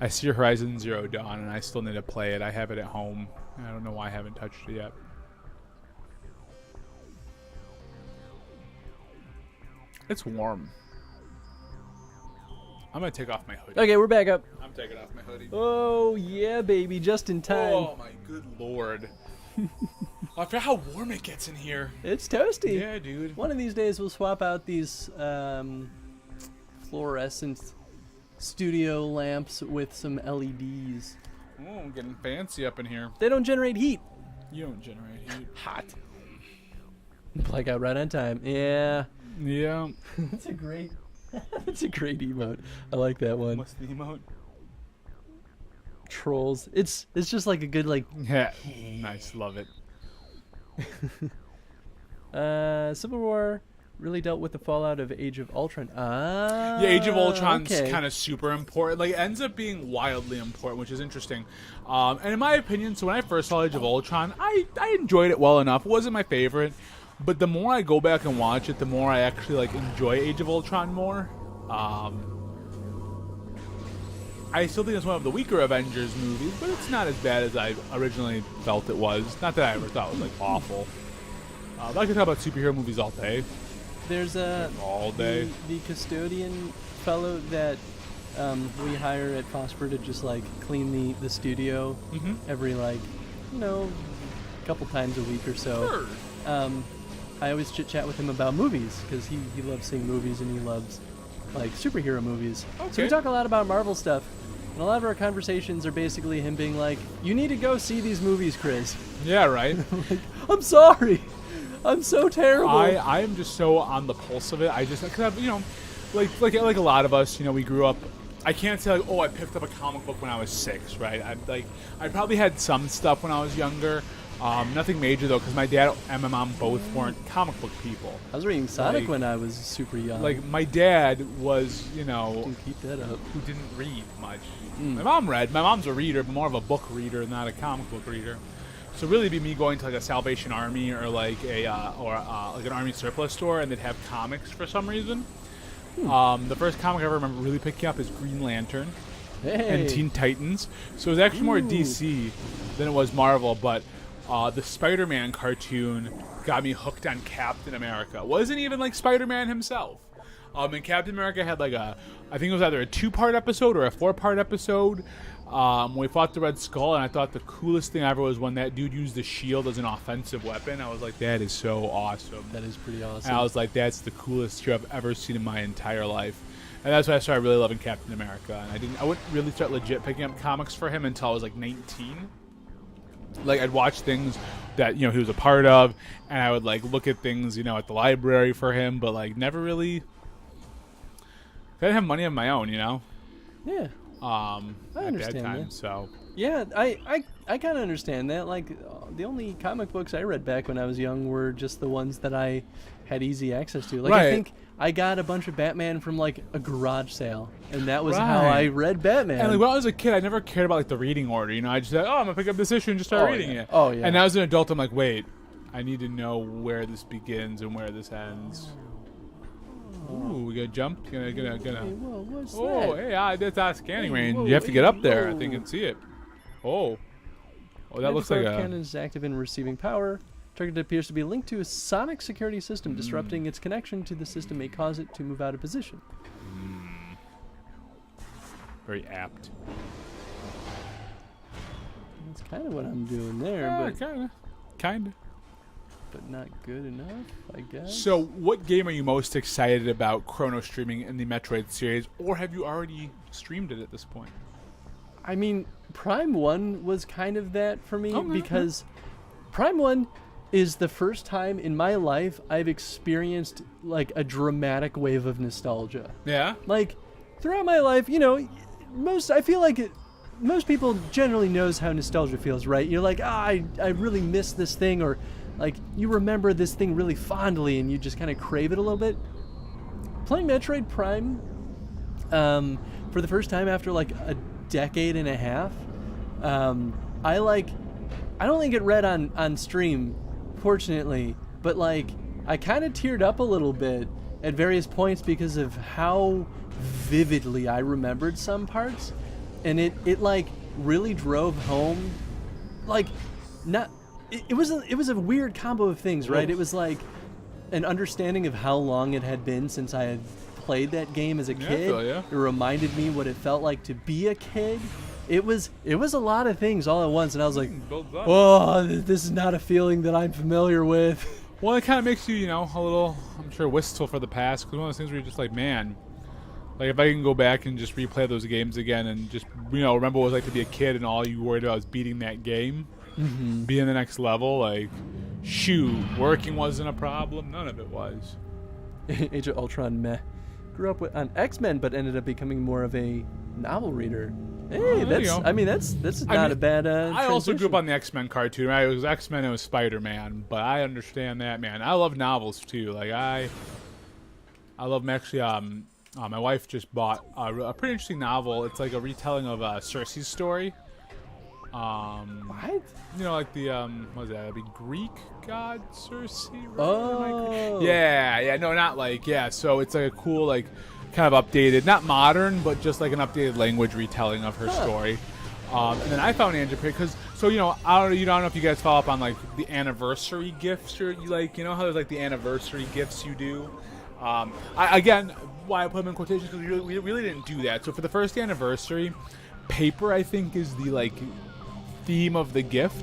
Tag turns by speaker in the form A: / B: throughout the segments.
A: I see Horizon Zero Dawn, and I still need to play it. I have it at home. I don't know why I haven't touched it yet. It's warm. I'm going to take off my hoodie.
B: Okay, we're back up.
A: I'm taking off my hoodie.
B: Oh, yeah, baby. Just in time.
A: Oh, my good lord. I forgot how warm it gets in here.
B: It's toasty.
A: Yeah, dude.
B: One of these days we'll swap out these fluorescent studio lamps with some LEDs.
A: Oh, I'm getting fancy up in here.
B: They don't generate heat.
A: You don't generate heat.
B: Hot. Blackout right on time. Yeah.
A: Yeah.
B: That's a great emote. I like that one.
A: What's the emote?
B: Trolls. It's just like a good like.
A: Yeah. Nice. Love it.
B: Civil War really dealt with the fallout of Age of Ultron.
A: Yeah, Age of Ultron's
B: okay.
A: kind of super important. Like, it ends up being wildly important, which is interesting. And in my opinion, so when I first saw Age of Ultron, I enjoyed it well enough. It wasn't my favorite, but the more I go back and watch it, the more I actually like enjoy Age of Ultron more. I still think it's one of the weaker Avengers movies, but it's not as bad as I originally felt it was. Not that I ever thought it was like awful. But I could talk about superhero movies all day.
B: There's
A: all day.
B: The custodian fellow that we hire at Phosphor to just like clean the studio every like couple times a week or so.
A: Sure.
B: I always chit chat with him about movies because he loves seeing movies and he loves like superhero movies.
A: Okay.
B: So we talk a lot about Marvel stuff, and a lot of our conversations are basically him being like, "You need to go see these movies, Chris."
A: Yeah, right.
B: Like, I'm sorry. I'm so terrible.
A: I am just so on the pulse of it. I just, cause like a lot of us, we grew up. I can't say like, oh, I picked up a comic book when I was 6, right? I probably had some stuff when I was younger. Nothing major though, because my dad and my mom both weren't comic book people.
B: I was reading Sonic when I was super young.
A: Like my dad was,
B: Dude, keep that up.
A: who didn't read much. My mom read. My mom's a reader, but more of a book reader, not a comic book reader. So really, it'd be me going to like a Salvation Army or like like an Army surplus store, and they'd have comics for some reason. The first comic I ever remember really picking up is Green Lantern and Teen Titans. So it was actually more DC than it was Marvel, but the Spider-Man cartoon got me hooked on Captain America. It wasn't even like Spider-Man himself. And Captain America had like I think it was either a 2-part episode or a 4-part episode. We fought the Red Skull, and I thought the coolest thing ever was when that dude used the shield as an offensive weapon. I was like, that is so awesome.
B: That is pretty awesome.
A: And I was like, that's the coolest shit I've ever seen in my entire life. And that's why I started really loving Captain America. And I wouldn't really start legit picking up comics for him until I was like 19. Like, I'd watch things that, he was a part of, and I would like look at things, at the library for him, but like never really. I didn't have money of my own,
B: Yeah. I understand
A: that time,
B: that.
A: so.
B: Yeah, I kind of understand that. Like, the only comic books I read back when I was young were just the ones that I had easy access to. Like,
A: right.
B: I think I got a bunch of Batman from, like, a garage sale, and that was how I read Batman.
A: And like, when I was a kid, I never cared about like the reading order. I just said, oh, I'm going to pick up this issue and just start reading it.
B: Oh, yeah.
A: And now as an adult, I'm like, wait, I need to know where this begins and where this ends. Ooh, we got jumped. Gonna.
B: Hey, whoa, what's
A: Oh,
B: that?
A: hey, that's our scanning range.
B: whoa,
A: You have to get up there,
B: whoa.
A: I think, and see it. Oh, that looks like a.
B: cannon is active and receiving power. Target appears to be linked to a sonic security system. Disrupting its connection to the system may cause it to move out of position.
A: Very apt.
B: That's kind of what I'm doing there,
A: Yeah, kinda.
B: but not good enough, I guess.
A: So, what game are you most excited about Chrono streaming in the Metroid series, or have you already streamed it at this point?
B: I mean, Prime 1 was kind of that for me
A: Okay.
B: because Prime 1 is the first time in my life I've experienced like a dramatic wave of nostalgia.
A: Yeah.
B: Like throughout my life, I feel like most people generally knows how nostalgia feels, right? You're like, I really miss this thing, or like you remember this thing really fondly and you just kind of crave it a little bit. Playing Metroid Prime for the first time after like a decade and a half, I don't think it read on stream, fortunately, but like I kind of teared up a little bit at various points because of how vividly I remembered some parts. and it like really drove home, like, not. It was a weird combo of things, right?
A: Oof.
B: It was like an understanding of how long it had been since I had played that game as a
A: Yeah, I
B: kid.
A: feel ya.
B: It reminded me what it felt like to be a kid. It was a lot of things all at once, and I was like,
A: Builds up.
B: "Oh, this is not a feeling that I'm familiar with."
A: Well, it kind of makes you, you know, a little, I'm sure, wistful for the past. Because one of those things where you're just like, man, like if I can go back and just replay those games again and just, you know, remember what it was like to be a kid and all you worried about was beating that game, being the next level, like, shoot, working wasn't a problem. None of it was.
B: Age of Ultron, meh. Grew up on X-Men, but ended up becoming more of a novel reader. Hey,
A: there you
B: that's.
A: go.
B: I mean, that's not a bad.
A: I also grew up
B: transition.
A: on the X-Men cartoon, right? It was X-Men, it was Spider-Man, but I understand that, man. I love novels too. Like I love actually. My wife just bought a pretty interesting novel. It's like a retelling of Circe's story.
B: What?
A: You know, like the what was that? That'd be Greek god Circe. Right?
B: Oh.
A: Yeah. No, not like So it's like a cool, like, kind of updated, not modern, but just like an updated language retelling of her story. And then I found Andrew because, so, you know, I don't know if you guys follow up on like the anniversary gifts or you like, you know how there's like the anniversary gifts you do. Again, why I put them in quotations because we really didn't do that. So for the first anniversary, paper I think is the like theme of the gift.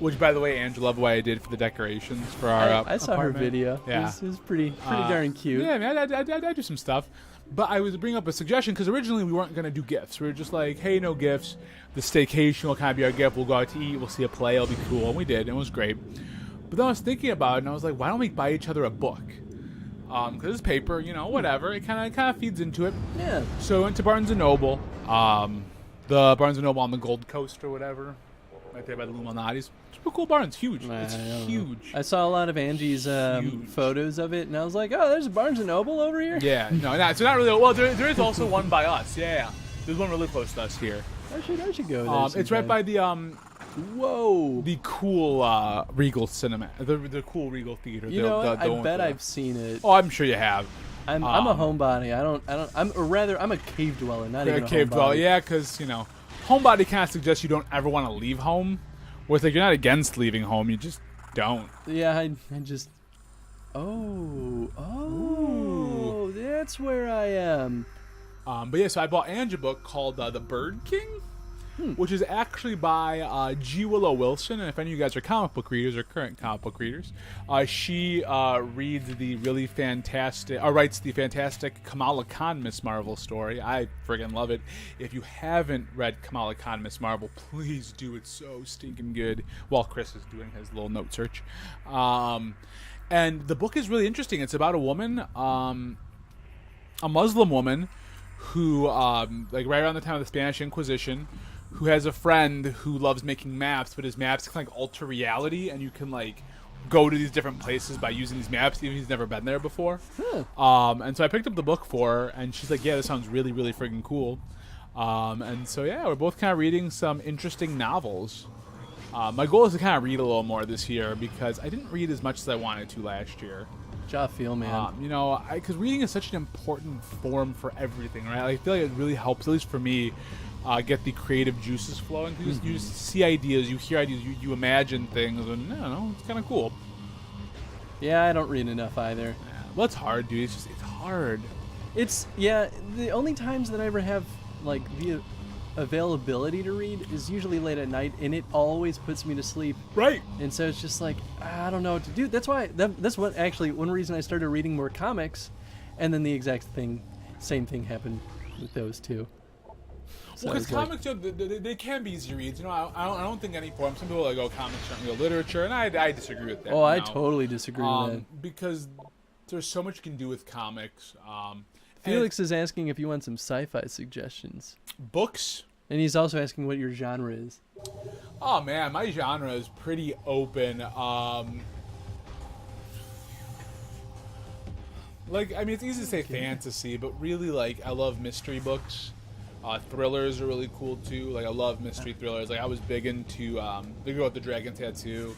A: Which, by the way, Andrew loved what I did for the decorations for our
B: I saw her
A: apartment.
B: video.
A: Yeah.
B: It was pretty darn cute.
A: Yeah, man, I do some stuff. But I was bringing up a suggestion because originally we weren't going to do gifts. We were just like, hey, no gifts. The staycation will kind of be our gift. We'll go out to eat. We'll see a play. It'll be cool. And we did. And it was great. But then I was thinking about it, and I was like, why don't we buy each other a book? Because it's paper, you know, whatever. It kind of feeds into it.
B: Yeah.
A: So I went to Barnes & Noble. The Barnes & Noble on the Gold Coast or whatever. Right there by the Illuminati's. Super cool Barnes. Huge. It's huge.
B: I saw a lot of Angie's
A: Huge.
B: photos of it, and I was like, oh, there's a Barnes & Noble over here?
A: Yeah. No, so not really. Well, there is also one by us. Yeah. There's one really close to us here.
B: I should go there.
A: It's right by the
B: Whoa.
A: the cool Regal Cinema, the cool Regal Theater.
B: You know what? I bet I've seen it.
A: Oh, I'm sure you have.
B: I'm a homebody. I'm a cave dweller, not even a
A: cave
B: homebody.
A: dweller. Yeah, because you know, homebody kind of suggests you don't ever want to leave home. Whereas like you're not against leaving home, you just don't.
B: Yeah, I just. Oh, that's where I am.
A: But yeah, so I bought Angie a book called The Bird King, which is actually by G. Willow Wilson. And if any of you guys are comic book readers or current comic book readers, she reads the really fantastic, writes the fantastic Kamala Khan Miss Marvel story. I friggin' love it. If you haven't read Kamala Khan Miss Marvel, please do. It's so stinking good. While Chris is doing his little note search. And the book is really interesting. It's about a woman, a Muslim woman, who, like right around the time of the Spanish Inquisition, who has a friend who loves making maps, but his maps can like alter reality, and you can like go to these different places by using these maps, even if he's never been there before. And so I picked up the book for her, and she's like, "Yeah, this sounds really, really friggin' cool." And so yeah, we're both kind of reading some interesting novels. My goal is to kind of read a little more this year because I didn't read as much as I wanted to last year.
B: Ja feel, man.
A: You know, because reading is such an important form for everything, right? I feel like it really helps, at least for me, get the creative juices flowing. You just see ideas, you hear ideas, you imagine things, and I don't know, it's kind of cool.
B: Yeah, I don't read enough either.
A: Yeah. Well, it's hard, dude. It's hard.
B: The only times that I ever have like the availability to read is usually late at night, and it always puts me to sleep.
A: Right.
B: And so it's just like, I don't know what to do. That's why that's what actually one reason I started reading more comics, and then the exact same thing happened with those two. So
A: Well, because
B: it's like-
A: comics, you know, they can be easy reads. You know, I don't think any form. Some people are like, oh, comics aren't real literature, and I disagree with that.
B: Oh, I
A: you know.
B: totally disagree with that.
A: Because there's so much you can do with comics.
B: Felix is asking if you want some sci-fi suggestions,
A: Books.
B: and he's also asking what your genre is.
A: Oh man, my genre is pretty open. Like, I mean, it's easy to say fantasy, but really, like, I love mystery books. Thrillers are really cool too. Like, I love mystery thrillers. Like, I was big into The Girl with the Dragon Tattoo.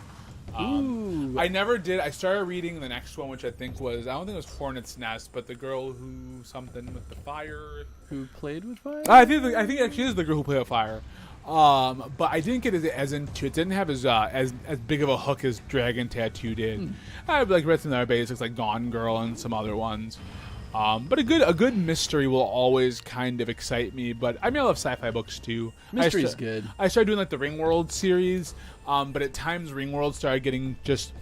B: Ooh.
A: I never did. I started reading the next one, which I think was, I don't think it was Hornet's Nest, but the girl who something with the fire.
B: Who played with fire?
A: I think it actually is the girl who played with fire. But I didn't get as into it. Didn't have as big of a hook as Dragon Tattoo did. I've read some other basics like Gone Girl and some other ones. But a good mystery will always kind of excite me. But I love sci-fi books too.
B: Mystery's good.
A: I started doing the Ringworld series, but at times Ringworld started getting just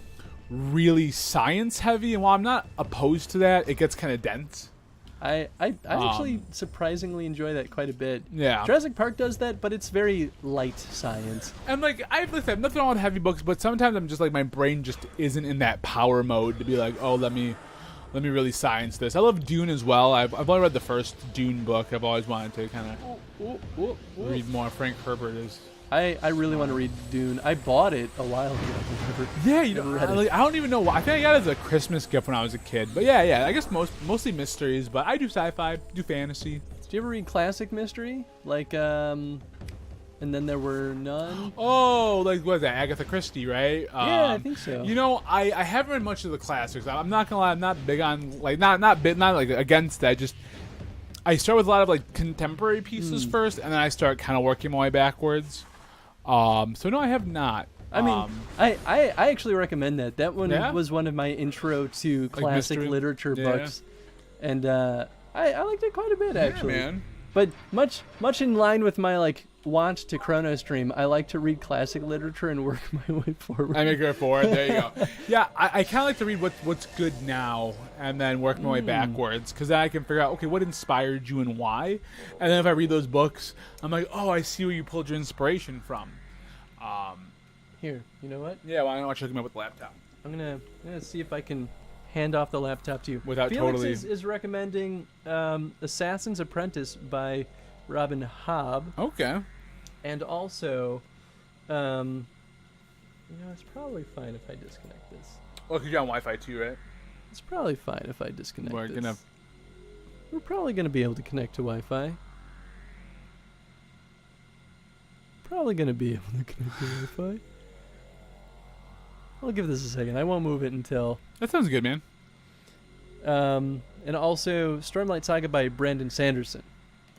A: really science heavy, and while I'm not opposed to that, it gets kind of dense.
B: I actually surprisingly enjoy that quite a bit.
A: Yeah.
B: Jurassic Park does that, but it's very light science.
A: And I've nothing wrong with heavy books, but sometimes I'm just my brain just isn't in that power mode to be oh, let me really science this. I love Dune as well. I've only read the first Dune book. I've always wanted to kind of read more. Frank Herbert is.
B: I really want to read Dune. I bought it a while ago.
A: I don't even know why. I think I got it as a Christmas gift when I was a kid. But yeah. I guess mostly mysteries. But I do sci-fi, do fantasy.
B: Did you ever read classic mystery? And then there were none.
A: Oh, what is that? Agatha Christie, right?
B: Yeah, I think so.
A: I haven't read much of the classics. I'm not gonna lie. I'm not big on not against that. I start with a lot of contemporary pieces first, and then I start kind of working my way backwards. So no, I have not.
B: I actually recommend that. That one was one of my intro to classic literature books, and I liked it quite a bit actually.
A: Yeah, man.
B: But much in line with my want to Chrono Stream, I like to read classic literature and work my way forward.
A: I make it forward. There you go. Yeah, I kind of like to read what's good now and then work my way backwards, because then I can figure out, okay, what inspired you and why. And then if I read those books, I'm like, oh, I see where you pulled your inspiration from.
B: Here, you know what?
A: Yeah, well, I don't want you to come up with the laptop.
B: I'm gonna see if I can hand off the laptop to you.
A: Without
B: Felix
A: totally...
B: is recommending Assassin's Apprentice by Robin Hobb.
A: Okay.
B: And also, it's probably fine if I disconnect this.
A: Well, because you're on Wi-Fi too, right?
B: It's probably fine if I disconnect this.
A: We're
B: probably going to be able to connect to Wi-Fi. Probably going to be able to connect to Wi-Fi. I'll give this a second. I won't move it until...
A: That sounds good, man.
B: And also, Stormlight Saga by Brandon Sanderson.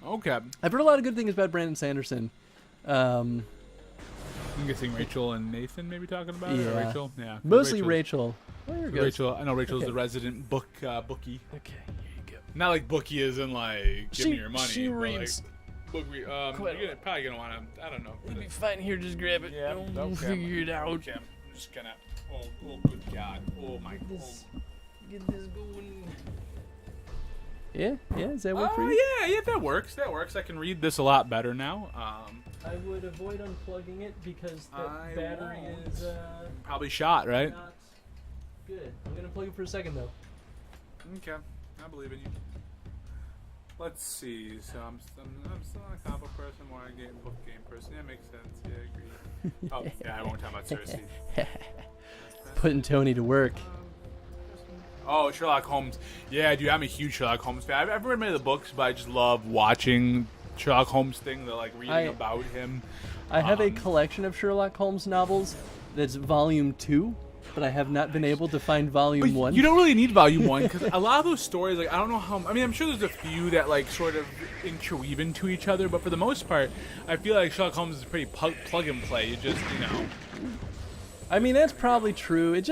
A: Okay.
B: I've heard a lot of good things about Brandon Sanderson.
A: I'm guessing Rachel and Nathan maybe talking about it? Or Rachel? Yeah.
B: Mostly Rachel. Oh, here it goes.
A: Rachel. I know Rachel's the resident bookie.
B: Okay, here you go.
A: Not like bookie as in give me your money.
B: She reads.
A: You're probably gonna want to. I don't know.
B: It'll be fine here. Just grab it.
A: Yeah.
B: We'll figure it out.
A: Okay. I'm just gonna. Oh, good God. Oh my God.
B: Get this going. Yeah. Does that work for you?
A: Yeah. That works. I can read this a lot better now.
B: I would avoid unplugging it because the battery is
A: probably shot, right?
B: Not good. I'm gonna plug it for a second though.
A: Okay, I believe in you. Let's see. So I'm still not a comic book person, more a book game person. Yeah, makes sense. Yeah, I agree. Oh, yeah, I won't talk about Cersei.
B: Putting Tony to work.
A: Oh, Sherlock Holmes. Yeah, dude, I'm a huge Sherlock Holmes fan. I've read many of the books, but I just love watching Sherlock Holmes thing, reading about him.
B: I have a collection of Sherlock Holmes novels that's volume 2, but I have not been able to find volume 1.
A: You don't really need volume 1, because a lot of those stories, I don't know how... I mean, I'm sure there's a few that, sort of interweave into each other, but for the most part, I feel like Sherlock Holmes is pretty plug and play. You just,
B: I mean, that's probably true. It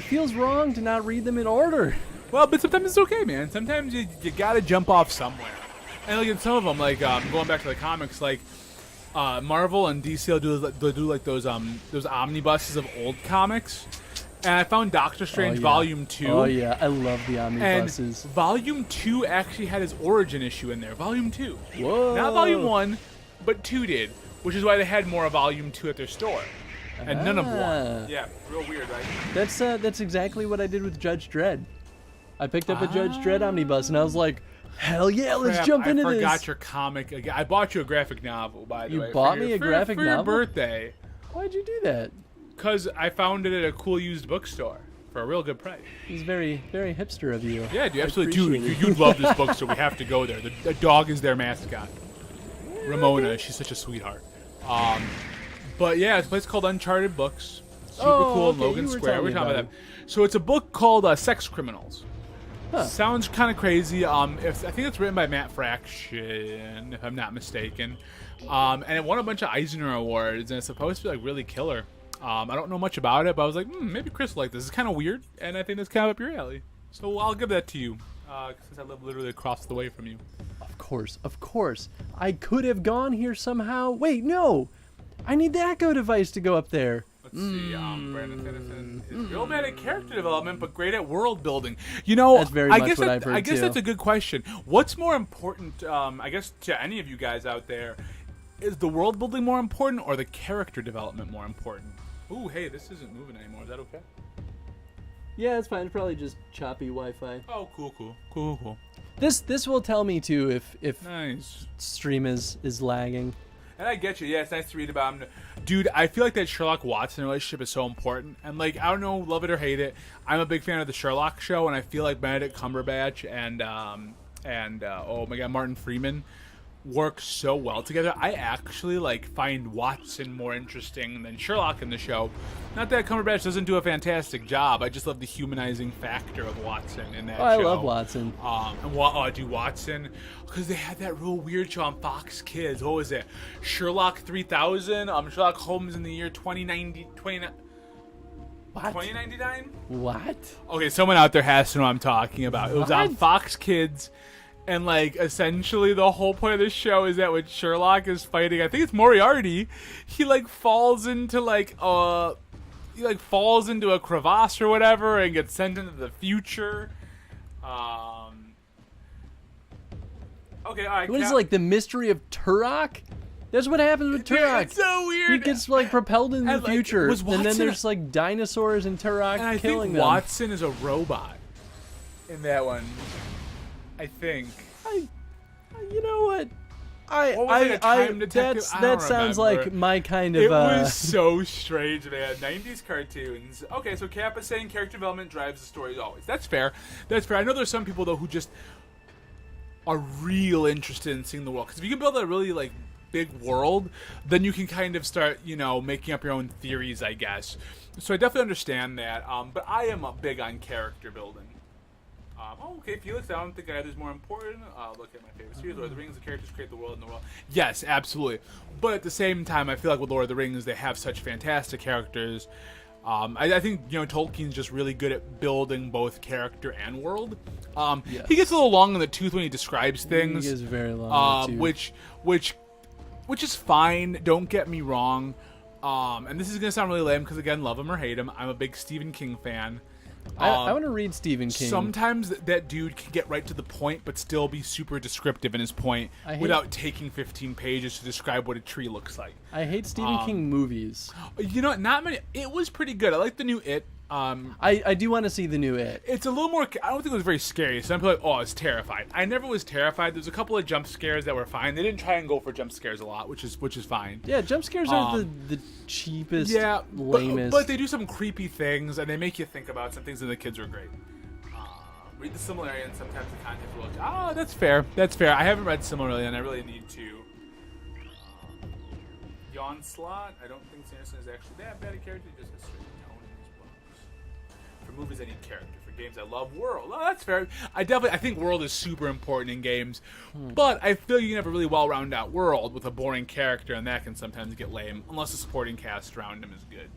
B: feels wrong to not read them in order.
A: Well, but sometimes it's okay, man. Sometimes you gotta jump off somewhere. And in some of them, going back to the comics, Marvel and DC will do those omnibuses of old comics. And I found Doctor Strange Volume 2.
B: Oh yeah, I love the omnibuses.
A: And Volume 2 actually had his origin issue in there. Volume 2.
B: Whoa.
A: Not Volume 1, but 2 did, which is why they had more of Volume 2 at their store. And none of 1. Yeah, real weird, right?
B: That's exactly what I did with Judge Dredd. I picked up a Judge Dredd omnibus, and I was like, hell yeah, let's jump into this.
A: I forgot your comic again. I bought you a graphic novel, by the way.
B: You bought me a graphic novel?
A: For your birthday.
B: Why'd you do that?
A: Because I found it at a cool used bookstore for a real good price.
B: It's very, very hipster of you.
A: Yeah, you absolutely do. You'd love this bookstore. We have to go there. The dog is their mascot. Ramona, she's such a sweetheart. But yeah, it's a place called Uncharted Books. super cool in
B: okay,
A: Logan
B: you were
A: Square.
B: telling
A: We're
B: me
A: talking
B: about
A: about that. So it's a book called Sex Criminals.
B: Huh.
A: Sounds kind of crazy. I think it's written by Matt Fraction, if I'm not mistaken. And it won a bunch of Eisner Awards, and it's supposed to be like really killer. I don't know much about it, but I was like, maybe Chris will like this. It's kind of weird, and I think that's kind of up your alley. So I'll give that to you, since I live literally across the way from you.
B: Of course. I could have gone here somehow. Wait, no. I need the Echo device to go up there.
A: Let's see. Brandon Tennyson is real bad at character development, but great at world building. You know,
B: That's very much what I've heard,
A: I guess
B: too.
A: that's a good question. What's more important? I guess to any of you guys out there, is the world building more important or the character development more important? Ooh, hey, this isn't moving anymore. Is that okay?
B: Yeah, it's fine. It's probably just choppy Wi-Fi.
A: Oh, cool.
B: This will tell me too if
A: Nice.
B: stream is lagging.
A: And I get you. Yeah, it's nice to read about him. Dude, I feel like that Sherlock Watson relationship is so important. And, like, I don't know, love it or hate it, I'm a big fan of the Sherlock show, and I feel like Benedict Cumberbatch and oh my God, Martin Freeman work so well together. I actually, like, find Watson more interesting than Sherlock in the show. Not that Cumberbatch doesn't do a fantastic job. I just love the humanizing factor of Watson in that show.
B: I love Watson.
A: Do Watson, because they had that real weird show on Fox Kids. What was it? Sherlock 3000? Sherlock Holmes in the year 2099?
B: What?
A: 2099?
B: What?
A: Okay, someone out there has to know what I'm talking about. It was on
B: What?
A: Fox Kids, and, like, essentially the whole point of the show is that when Sherlock is fighting, I think it's Moriarty, he, like, falls into, like, falls into a crevasse or whatever and gets sent into the future. Okay, all right.
B: What is it, like the mystery of Turok? That's what happens with Turok.
A: It's so weird.
B: He gets like propelled into the
A: And, like,
B: future,
A: was
B: and then
A: Watson-
B: there's like dinosaurs and Turok
A: And I
B: killing
A: think
B: them.
A: Watson is a robot in that one. I think.
B: You know what?
A: What was it, a time detective? I
B: that
A: don't
B: sounds
A: remember.
B: like my kind of.
A: It was so strange, man. 90s cartoons. Okay, so Kappa's saying character development drives the stories always. That's fair. I know there's some people, though, who just are real interested in seeing the world. Because if you can build a really, like, big world, then you can kind of start, making up your own theories, I guess. So I definitely understand that. But I am big on character building. Okay, Felix, I don't think either is more important. Look at my favorite series, Lord of the Rings. The characters create the world in the world. Yes, absolutely. But at the same time, I feel like with Lord of the Rings, they have such fantastic characters. I think, Tolkien's just really good at building both character and world.
B: Yes.
A: He gets a little long in the tooth when he describes things.
B: He gets very long. Too.
A: Which is fine. Don't get me wrong. And this is going to sound really lame because, again, love him or hate him, I'm a big Stephen King fan.
B: I want to read Stephen King.
A: Sometimes that dude can get right to the point, but still be super descriptive in his point without taking 15 pages to describe what a tree looks like.
B: I hate Stephen King movies.
A: Not many. It was pretty good. I like the new It.
B: I do want to see the new It.
A: It's a little more. I don't think it was very scary. Some people are like, oh, I was terrified. I never was terrified. There's a couple of jump scares that were fine. They didn't try and go for jump scares a lot, which is fine.
B: Yeah, jump scares are the cheapest, lamest.
A: But they do some creepy things, and they make you think about some things, and the kids are great. Read the Silmarillion, and sometimes the context will look, that's fair. I haven't read Silmarillion. I really need to. Yawn Slot, I don't think Sanderson is actually that bad a character, just a straight tone in his books. For movies, I need character. For games, I love world. Oh, that's fair. I think world is super important in games, but I feel you can have a really well-rounded out world with a boring character, and that can sometimes get lame, unless the supporting cast around him is good.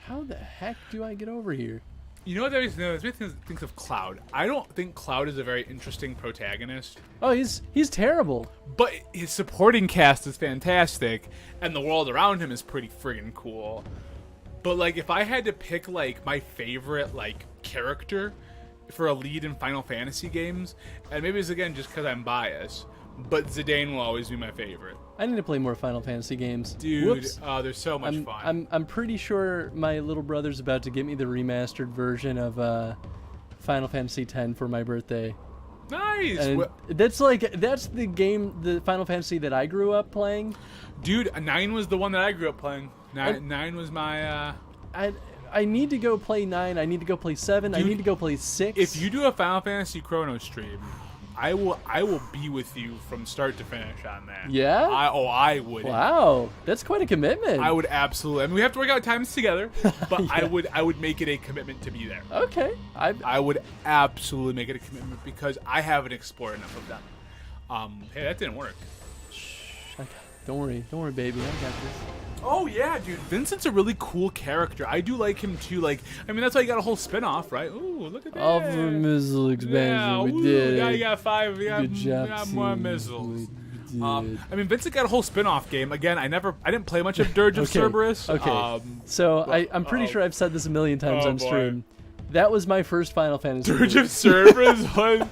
B: How the heck do I get over here?
A: You know what that makes me think of Cloud. I don't think Cloud is a very interesting protagonist.
B: Oh, he's terrible.
A: But his supporting cast is fantastic, and the world around him is pretty friggin' cool. But, like, if I had to pick, like, my favorite, like, character for a lead in Final Fantasy games, and maybe it's, again, just because I'm biased, but Zidane will always be my favorite.
B: I need to play more Final Fantasy games.
A: Dude,
B: Whoops.
A: They're so much fun.
B: I'm pretty sure my little brother's about to get me the remastered version of Final Fantasy X for my birthday.
A: Nice!
B: And that's the game, the Final Fantasy that I grew up playing.
A: Dude, 9 was the one that I grew up playing. 9 was my...
B: I need to go play 9. I need to go play 7.
A: Dude,
B: I need to go play 6.
A: If you do a Final Fantasy Chrono stream, I will be with you from start to finish on that.
B: Yeah?
A: I would.
B: Wow, that's quite a commitment.
A: I would absolutely. I mean, we have to work out times together, but
B: Yeah.
A: I would make it a commitment to be there.
B: Okay.
A: I would absolutely make it a commitment because I haven't explored enough of them. Hey, that didn't work.
B: Don't worry, baby. I got this.
A: Oh yeah, dude, Vincent's a really cool character. I do like him too. Like, I mean, that's why you got a whole spin-off, right? Ooh, look at that.
B: Alpha missile expansion.
A: Yeah,
B: we
A: ooh,
B: did.
A: yeah, you got 5. We
B: Good job,
A: got more
B: team.
A: missiles.
B: We did.
A: I mean, Vincent got a whole spin-off game. Again, I didn't play much of Dirge of
B: Okay,
A: Cerberus.
B: Okay. So I'm pretty sure I've said this a million times
A: Oh,
B: on
A: boy.
B: stream. That was my first Final Fantasy.
A: Dirge
B: game.
A: of Cerberus was.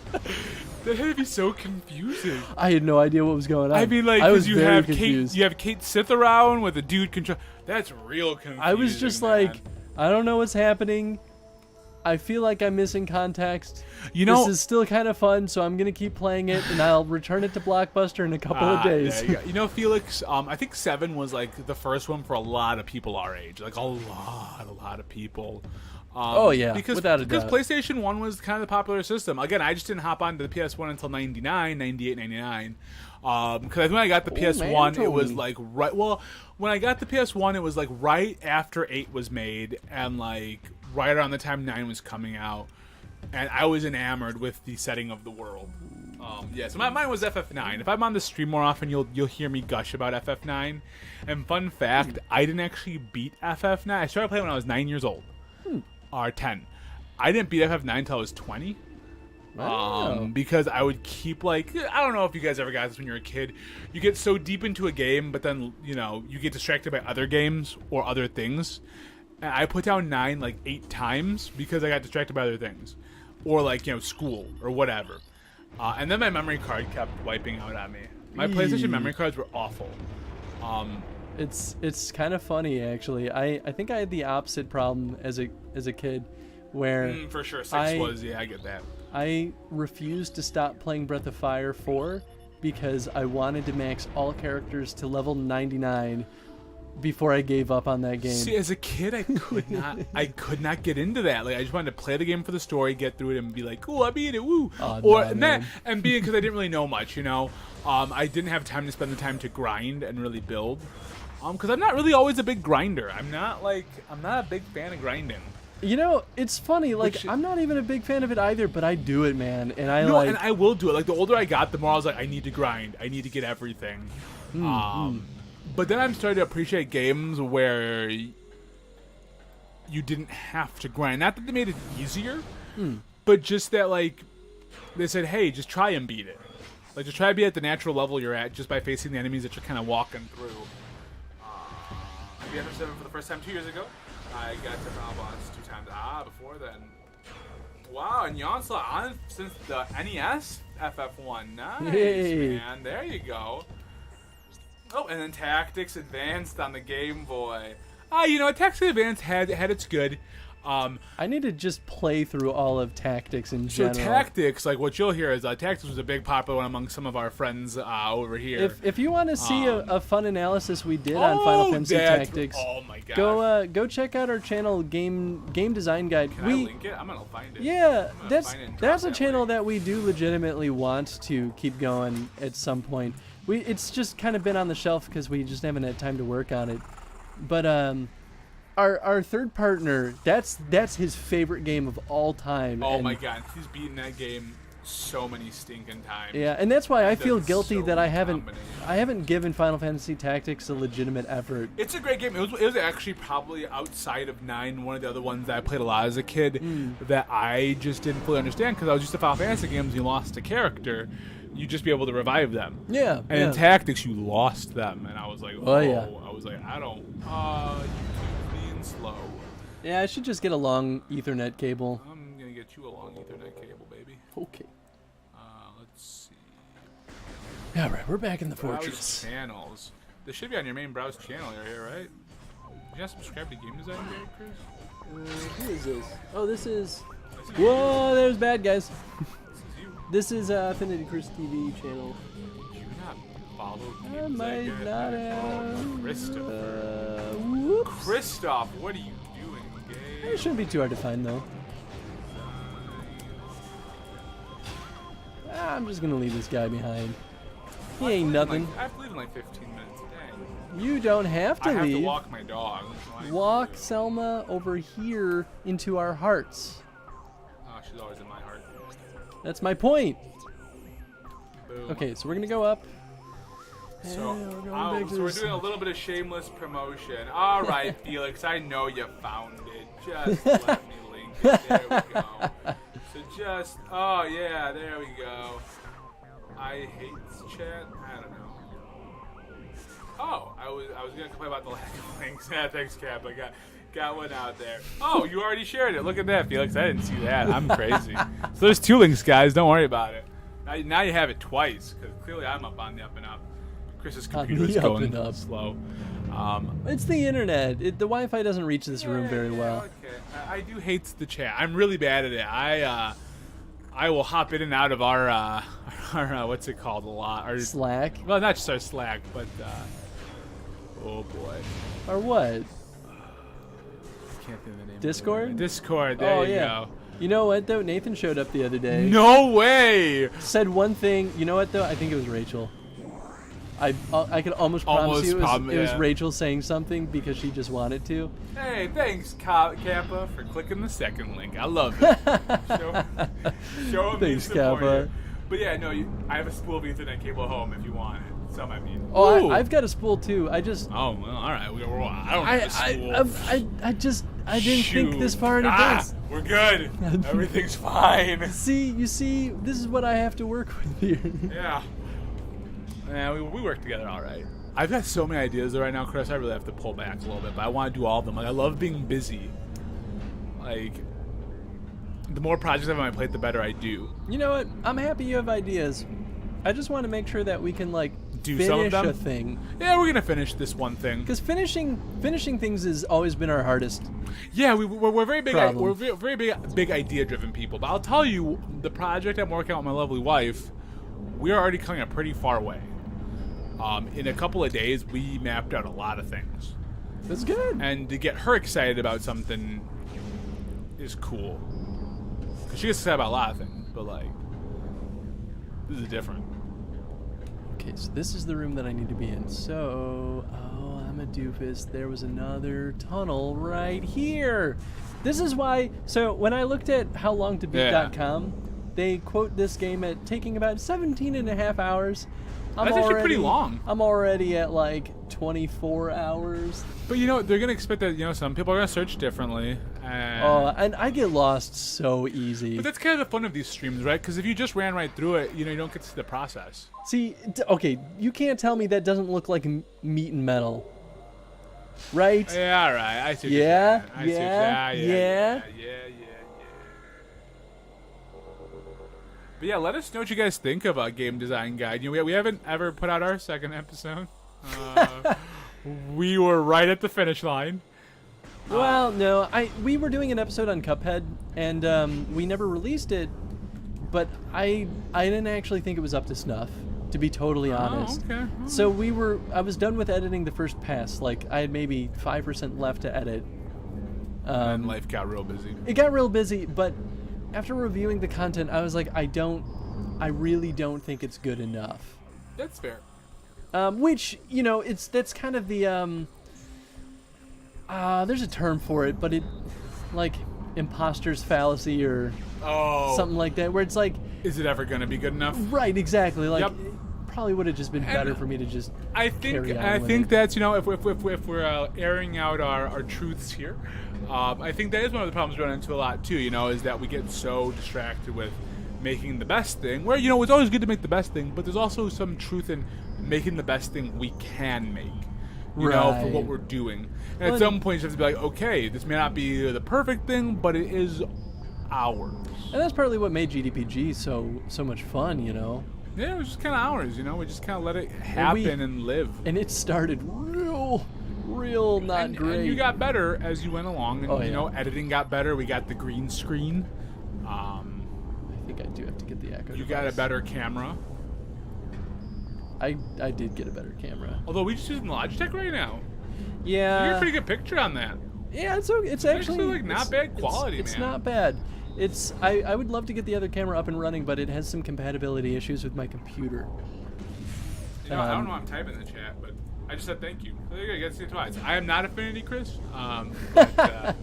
A: That had to be so confusing.
B: I had no idea what was going on.
A: I mean, like,
B: I was
A: because you
B: very
A: have
B: confused.
A: Kate Sith around with a dude control. That's real confusing.
B: I was just
A: man.
B: like, I don't know what's happening. I feel like I'm missing context.
A: You know,
B: this is still kind of fun, so I'm gonna keep playing it, and I'll return it to Blockbuster in a couple of days.
A: yeah, you know, Felix. I think 7 was like the first one for a lot of people our age, like a lot of people.
B: Oh, yeah,
A: because
B: without a doubt.
A: PlayStation 1 was kind of the popular system. Again, I just didn't hop onto the PS1 until 99, 98, 99. Because when I got the PS1, it was like right. Well, when I got the PS1, it was like right after 8 was made, and like right around the time 9 was coming out, and I was enamored with the setting of the world. Yeah, so mine was FF9. If I'm on the stream more often, you'll hear me gush about FF9. And fun fact, I didn't actually beat FF9. I started playing when I was 9 years old. Or 10. I didn't beat FF9 until I was 20.
B: Wow.
A: Because I would keep like, I don't know if you guys ever got this when you were a kid. You get so deep into a game, but then, you know, you get distracted by other games or other things. And I put down 9 like 8 times because I got distracted by other things. Or like, you know, school or whatever. And then my memory card kept wiping out on me. My PlayStation memory cards were awful.
B: It's kind of funny actually. I think I had the opposite problem as a kid, where
A: For sure, 6
B: I
A: get that.
B: I refused to stop playing Breath of Fire 4 because I wanted to max all characters to level 99 before I gave up on that game.
A: See, as a kid, I could not get into that. Like, I just wanted to play the game for the story, get through it, and be like, "Cool, I beat it, woo!" And being because I didn't really know much, you know, I didn't have time to spend the time to grind and really build. Because I'm not really always a big grinder. I'm not a big fan of grinding.
B: You know, it's funny. Like, I'm not even a big fan of it either, but I do it, man. And
A: and I will do it. Like, the older I got, the more I was like, I need to grind. I need to get everything. But then I'm starting to appreciate games where you didn't have to grind. Not that they made it easier, but just that, like, they said, hey, just try and beat it. Like, just try to be at the natural level you're at just by facing the enemies that you're kind of walking through. I beat FF7 for the first time 2 years ago. I got to final boss 2 times. Before then. Wow, and Yonslaught on since the NES FF1. Nice,
B: Yay.
A: man. There you go. Oh, and then Tactics Advanced on the Game Boy. You know, Tactics Advanced had its good.
B: I need to just play through all of Tactics in general.
A: So Tactics, like what you'll hear is Tactics was a big popular one among some of our friends over here.
B: If you want to see a fun analysis we did on Final Fantasy Tactics,
A: oh my god,
B: go check out our channel Game Design Guide.
A: Can I link it? I'm gonna find it.
B: Yeah, that's a channel that we do legitimately want to keep going at some point. It's just kind of been on the shelf because we just haven't had time to work on it. But our third partner, that's his favorite game of all time.
A: Oh my god, he's beaten that game so many stinking times.
B: Yeah, and that's why I feel guilty
A: so
B: that I haven't given Final Fantasy Tactics a legitimate effort.
A: It's a great game. It was actually probably outside of 9 one of the other ones that I played a lot as a kid that I just didn't fully understand because I was used to Final Fantasy games. You lost a character, you just be able to revive them.
B: Yeah.
A: And in Tactics, you lost them, and I was like,
B: oh yeah.
A: I was like, I don't. You keep being slow.
B: Yeah, I should just get a long Ethernet cable.
A: I'm gonna get you a long Ethernet cable, baby.
B: Okay.
A: Let's see.
B: All right, we're back in the
A: Browse
B: fortress.
A: channels. This should be on your main browse channel here, right? Did you guys subscribe to Game Design Guide, Chris?
B: Who is this? Oh, this is. Whoa, there's bad guys. This is AffinityChris TV channel.
A: Did you not follow
B: I
A: Game
B: might
A: Design
B: not
A: Guide?
B: have.
A: Christopher.
B: Whoops.
A: Christoph, what are you doing, Gabe?
B: It shouldn't be too hard to find though. I'm just gonna leave this guy behind. He ain't nothing.
A: I have to leave in like 15 minutes. Dang.
B: You don't have to
A: I have
B: leave.
A: to walk my dog. So
B: Walk Selma over here into our hearts.
A: Oh, she's always in my heart.
B: That's my point.
A: Boom.
B: Okay, so we're gonna go up.
A: So,
B: And we're going back to
A: so we're
B: this-
A: doing a little bit of shameless promotion. All right, Felix, I know you found it. Just let me link it. There we go. So just, oh yeah, there we go. I hate chat. I don't know. Oh, I was gonna complain about the lack of links. Yeah, thanks, Cap. I got one out there. Oh, you already shared it. Look at that, Felix. I didn't see that. I'm crazy. So there's 2 links, guys. Don't worry about it. Now you have it twice, because clearly I'm up on the up and up. Chris's computer is
B: up
A: going
B: and up.
A: slow.
B: It's the internet. The Wi-Fi doesn't reach this room very well.
A: Okay. I do hate the chat. I'm really bad at it. I will hop in and out of our what's it called a lot. Our,
B: Slack
A: well, not just our Slack, but oh boy.
B: or what?
A: I can't think of the name.
B: Discord?
A: Of it. Discord. There
B: Oh
A: you
B: yeah.
A: go.
B: You know what though? Nathan showed up the other day.
A: No way.
B: Said one thing. You know what though? I think it was Rachel. I could almost promise you it was Rachel saying something because she just wanted to.
A: Hey, thanks, Kappa, for clicking the second link. I love it. Show me
B: Thanks,
A: support
B: Kappa.
A: here. But yeah, no, I have a spool of Ethernet cable home if you want it. Some, I mean.
B: Oh,
A: Ooh.
B: I've got a spool too. I just.
A: Oh, well, all right. I don't have a spool.
B: I didn't think this far in advance.
A: We're good. Everything's fine.
B: You see, this is what I have to work with here.
A: Yeah. Yeah, we work together all right. I've got so many ideas right now, Chris. I really have to pull back a little bit, but I want to do all of them. Like, I love being busy. Like, the more projects I have on my plate, the better I do.
B: You know what? I'm happy you have ideas. I just want to make sure that we can like
A: Do
B: finish
A: some of them?
B: a thing.
A: Yeah, we're gonna finish this one thing.
B: Because finishing things has always been our hardest.
A: Yeah, we're very big.
B: Problem.
A: We're very big idea-driven people. But I'll tell you, the project I'm working on with my lovely wife, we are already coming a pretty far way. In a couple of days, we mapped out a lot of things.
B: That's good.
A: And to get her excited about something is cool. 'Cause she gets excited about a lot of things, but like, this is different.
B: Okay, so this is the room that I need to be in. So, oh, I'm a doofus. There was another tunnel right here. This is why. So when I looked at howlongtobeat.com, they quote this game at taking about 17 and a half hours.
A: That's actually pretty long.
B: I'm already at like 24 hours.
A: But you know, they're gonna expect that. You know, some people are gonna search differently.
B: And I get lost so easy.
A: But that's kind of the fun of these streams, right? Because if you just ran right through it, you know, you don't get to see the process.
B: See, okay, you can't tell me that doesn't look like meat and metal, right?
A: Yeah, all right. I see. What
B: Yeah,
A: you're saying. I see what you're
B: yeah,
A: saying.
B: yeah.
A: But yeah, let us know what you guys think of a game design guide. You know, we haven't ever put out our second episode. We were right at the finish line.
B: Well, no, we were doing an episode on Cuphead, and we never released it. But I didn't actually think it was up to snuff, to be totally honest.
A: Oh, okay.
B: So I was done with editing the first pass. Like I had maybe 5% left to edit.
A: And life got real busy.
B: It got real busy, but after reviewing the content, I was like, I really don't think it's good enough.
A: That's fair.
B: Which, you know, that's kind of the there's a term for it, but it like imposter's fallacy or something like that, where it's like,
A: is it ever going to be good enough?
B: Right, exactly. Like,
A: Yep.
B: it probably would have just been better for me to just.
A: I think that's, you know, if we're airing out our truths here, I think that is one of the problems we run into a lot too. You know, is that we get so distracted with making the best thing. Where, you know, it's always good to make the best thing, but there's also some truth in making the best thing we can make. You know, for what we're doing. And at some point, you have to be like, okay, this may not be the perfect thing, but it is ours.
B: And that's partly what made GDPG so much fun, you know.
A: Yeah, it was just kind of ours, you know. We just kind of let it happen and live.
B: And it started real not great.
A: And you got better as you went along, and
B: you
A: know, editing got better. We got the green screen.
B: I think I do have to get the Echo.
A: You got a better camera.
B: I did get a better camera.
A: Although we just using Logitech right now.
B: Yeah.
A: You get a pretty good picture on that.
B: Yeah, it's actually
A: like not bad quality,
B: it's
A: man.
B: not bad. I would love to get the other camera up and running, but it has some compatibility issues with my computer.
A: You know, I don't know why I'm typing in the chat, but I just said thank you. So there you go, get to see it twice. I am not AffinityChris, but,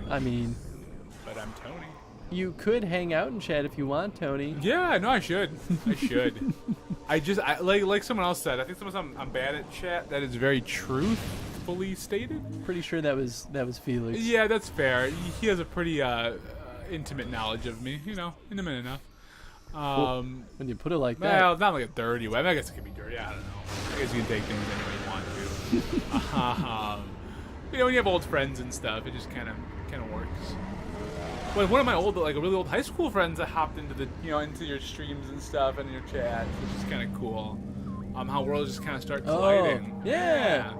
B: I mean,
A: but I'm Tony.
B: you could hang out and chat if you want, Tony.
A: Yeah, no, I should. I should. I like someone else said. I think I'm bad at chat. That is very truthfully stated.
B: Pretty sure that was Felix.
A: Yeah, that's fair. He has a pretty intimate knowledge of me. You know, intimate enough.
B: Well, when you put it like that.
A: Well, not like a dirty way. I guess it could be dirty. I don't know. I guess you can take things any way you want to. You know, when you have old friends and stuff, it just kind of works. Well, one of my really old high school friends that hopped into into your streams and stuff and your chats, which is kind of cool. How worlds just kind of start colliding.
B: Oh, yeah.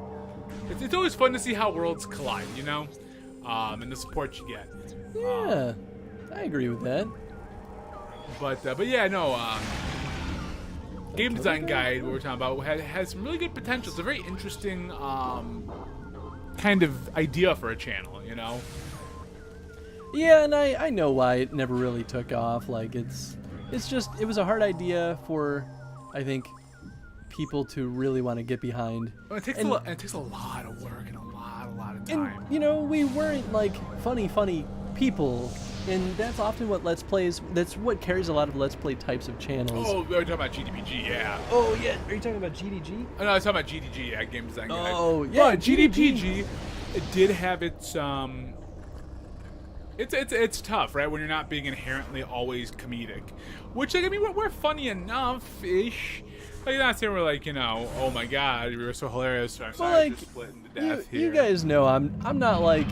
A: It's always fun to see how worlds collide, you know, and the support you get.
B: Yeah, I agree with that.
A: But yeah, no. Game design guide, what we're talking about, has some really good potential. It's a very interesting kind of idea for a channel, you know.
B: Yeah, and I know why it never really took off. Like it was a hard idea for, I think, people to really want to get behind.
A: Well, it takes a lot of work and a lot of time.
B: And you know, we weren't like funny people, and that's often what Let's Plays. That's what carries a lot of Let's Play types of channels.
A: Oh, we're talking about GDPG, yeah.
B: Oh yeah, are you talking about GDG?
A: Oh, no, I was talking about GDG, yeah, Game Design Guide.
B: Oh yeah,
A: but GDPG, it did have its It's tough, right? When you're not being inherently always comedic, which like, I mean, we're funny enough-ish. Like, not saying we're like, you know, oh my god, we were so hilarious. So I'm sorry to split into death here.
B: You guys know I'm not like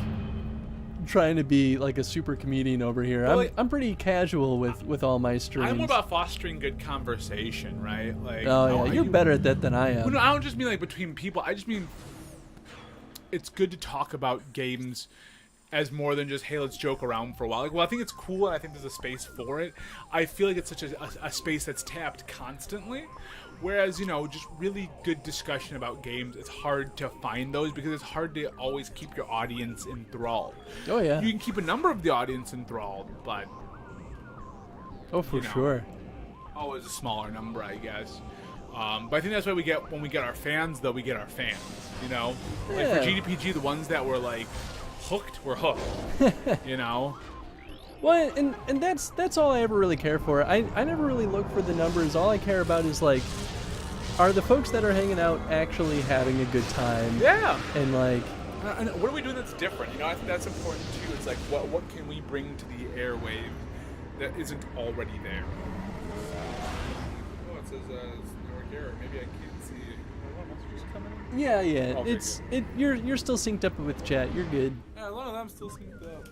B: trying to be like a super comedian over here.
A: Well,
B: I'm pretty casual with all my streams.
A: I'm more about fostering good conversation, right? Like,
B: oh yeah, you're better at that than I am.
A: Well, no, I don't just mean like between people. I just mean it's good to talk about games as more than just, hey, let's joke around for a while. Like, well, I think it's cool, and I think there's a space for it. I feel like it's such a space that's tapped constantly, whereas, you know, just really good discussion about games, it's hard to find those because it's hard to always keep your audience enthralled.
B: Oh, yeah.
A: You can keep a number of the audience enthralled, but...
B: Oh, for sure.
A: Always a smaller number, I guess. But I think that's why when we get our fans, though, we get our fans, you know?
B: Yeah.
A: Like, for GDPG, the ones that were, like... hooked, we're hooked. You know.
B: Well, and that's all I ever really care for. I never really look for the numbers. All I care about is like, are the folks that are hanging out actually having a good time?
A: Yeah.
B: And like,
A: and what are we doing that's different? You know, I think that's important too. It's like, what can we bring to the airwave that isn't already there? Oh, it says network error. Maybe I can't see. What messages coming in?
B: Yeah. You're still synced up with chat. You're good.
A: Yeah, a lot of them still synced up.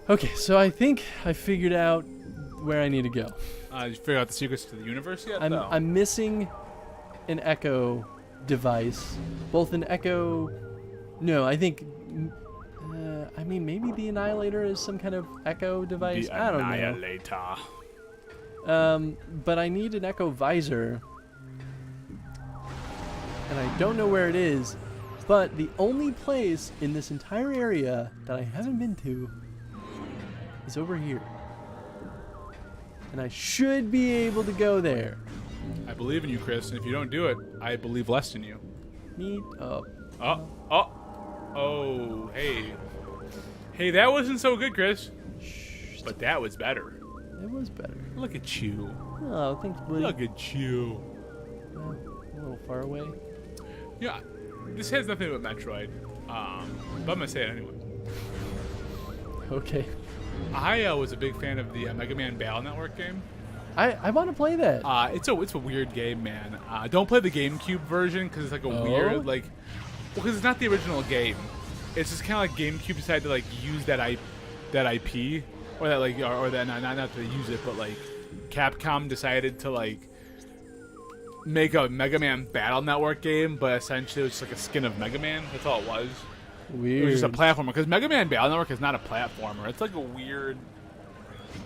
B: Okay, so I think I figured out where I need to go.
A: Did you figure out the secrets to the universe yet?
B: I'm missing an Echo device. Both an Echo... No, I think... I mean, maybe the Annihilator is some kind of Echo device. I don't know.
A: Annihilator.
B: But I need an Echo visor. And I don't know where it is. But the only place in this entire area that I haven't been to is over here. And I should be able to go there.
A: I believe in you, Chris, and if you don't do it, I believe less in you.
B: Meet up.
A: Oh, hey. Hey, that wasn't so good, Chris. Shh. But that was better.
B: It was better.
A: Look at you.
B: Oh, thanks, buddy.
A: Look at you.
B: A little far away.
A: Yeah, this has nothing to do with Metroid, but I'm going to say it anyway.
B: Okay.
A: I was a big fan of the Mega Man Battle Network game.
B: I want to play that.
A: It's a weird game, man. Don't play the GameCube version because it's like a weird, like... Well, because it's not the original game. It's just kind of like GameCube decided to, like, use that IP, or that, like, or that, not to use it, but, like, Capcom decided to, like, make a Mega Man Battle Network game, but essentially it was just like a skin of Mega Man. That's all it was.
B: Weird.
A: It was just a platformer, because Mega Man Battle Network is not a platformer. It's like a weird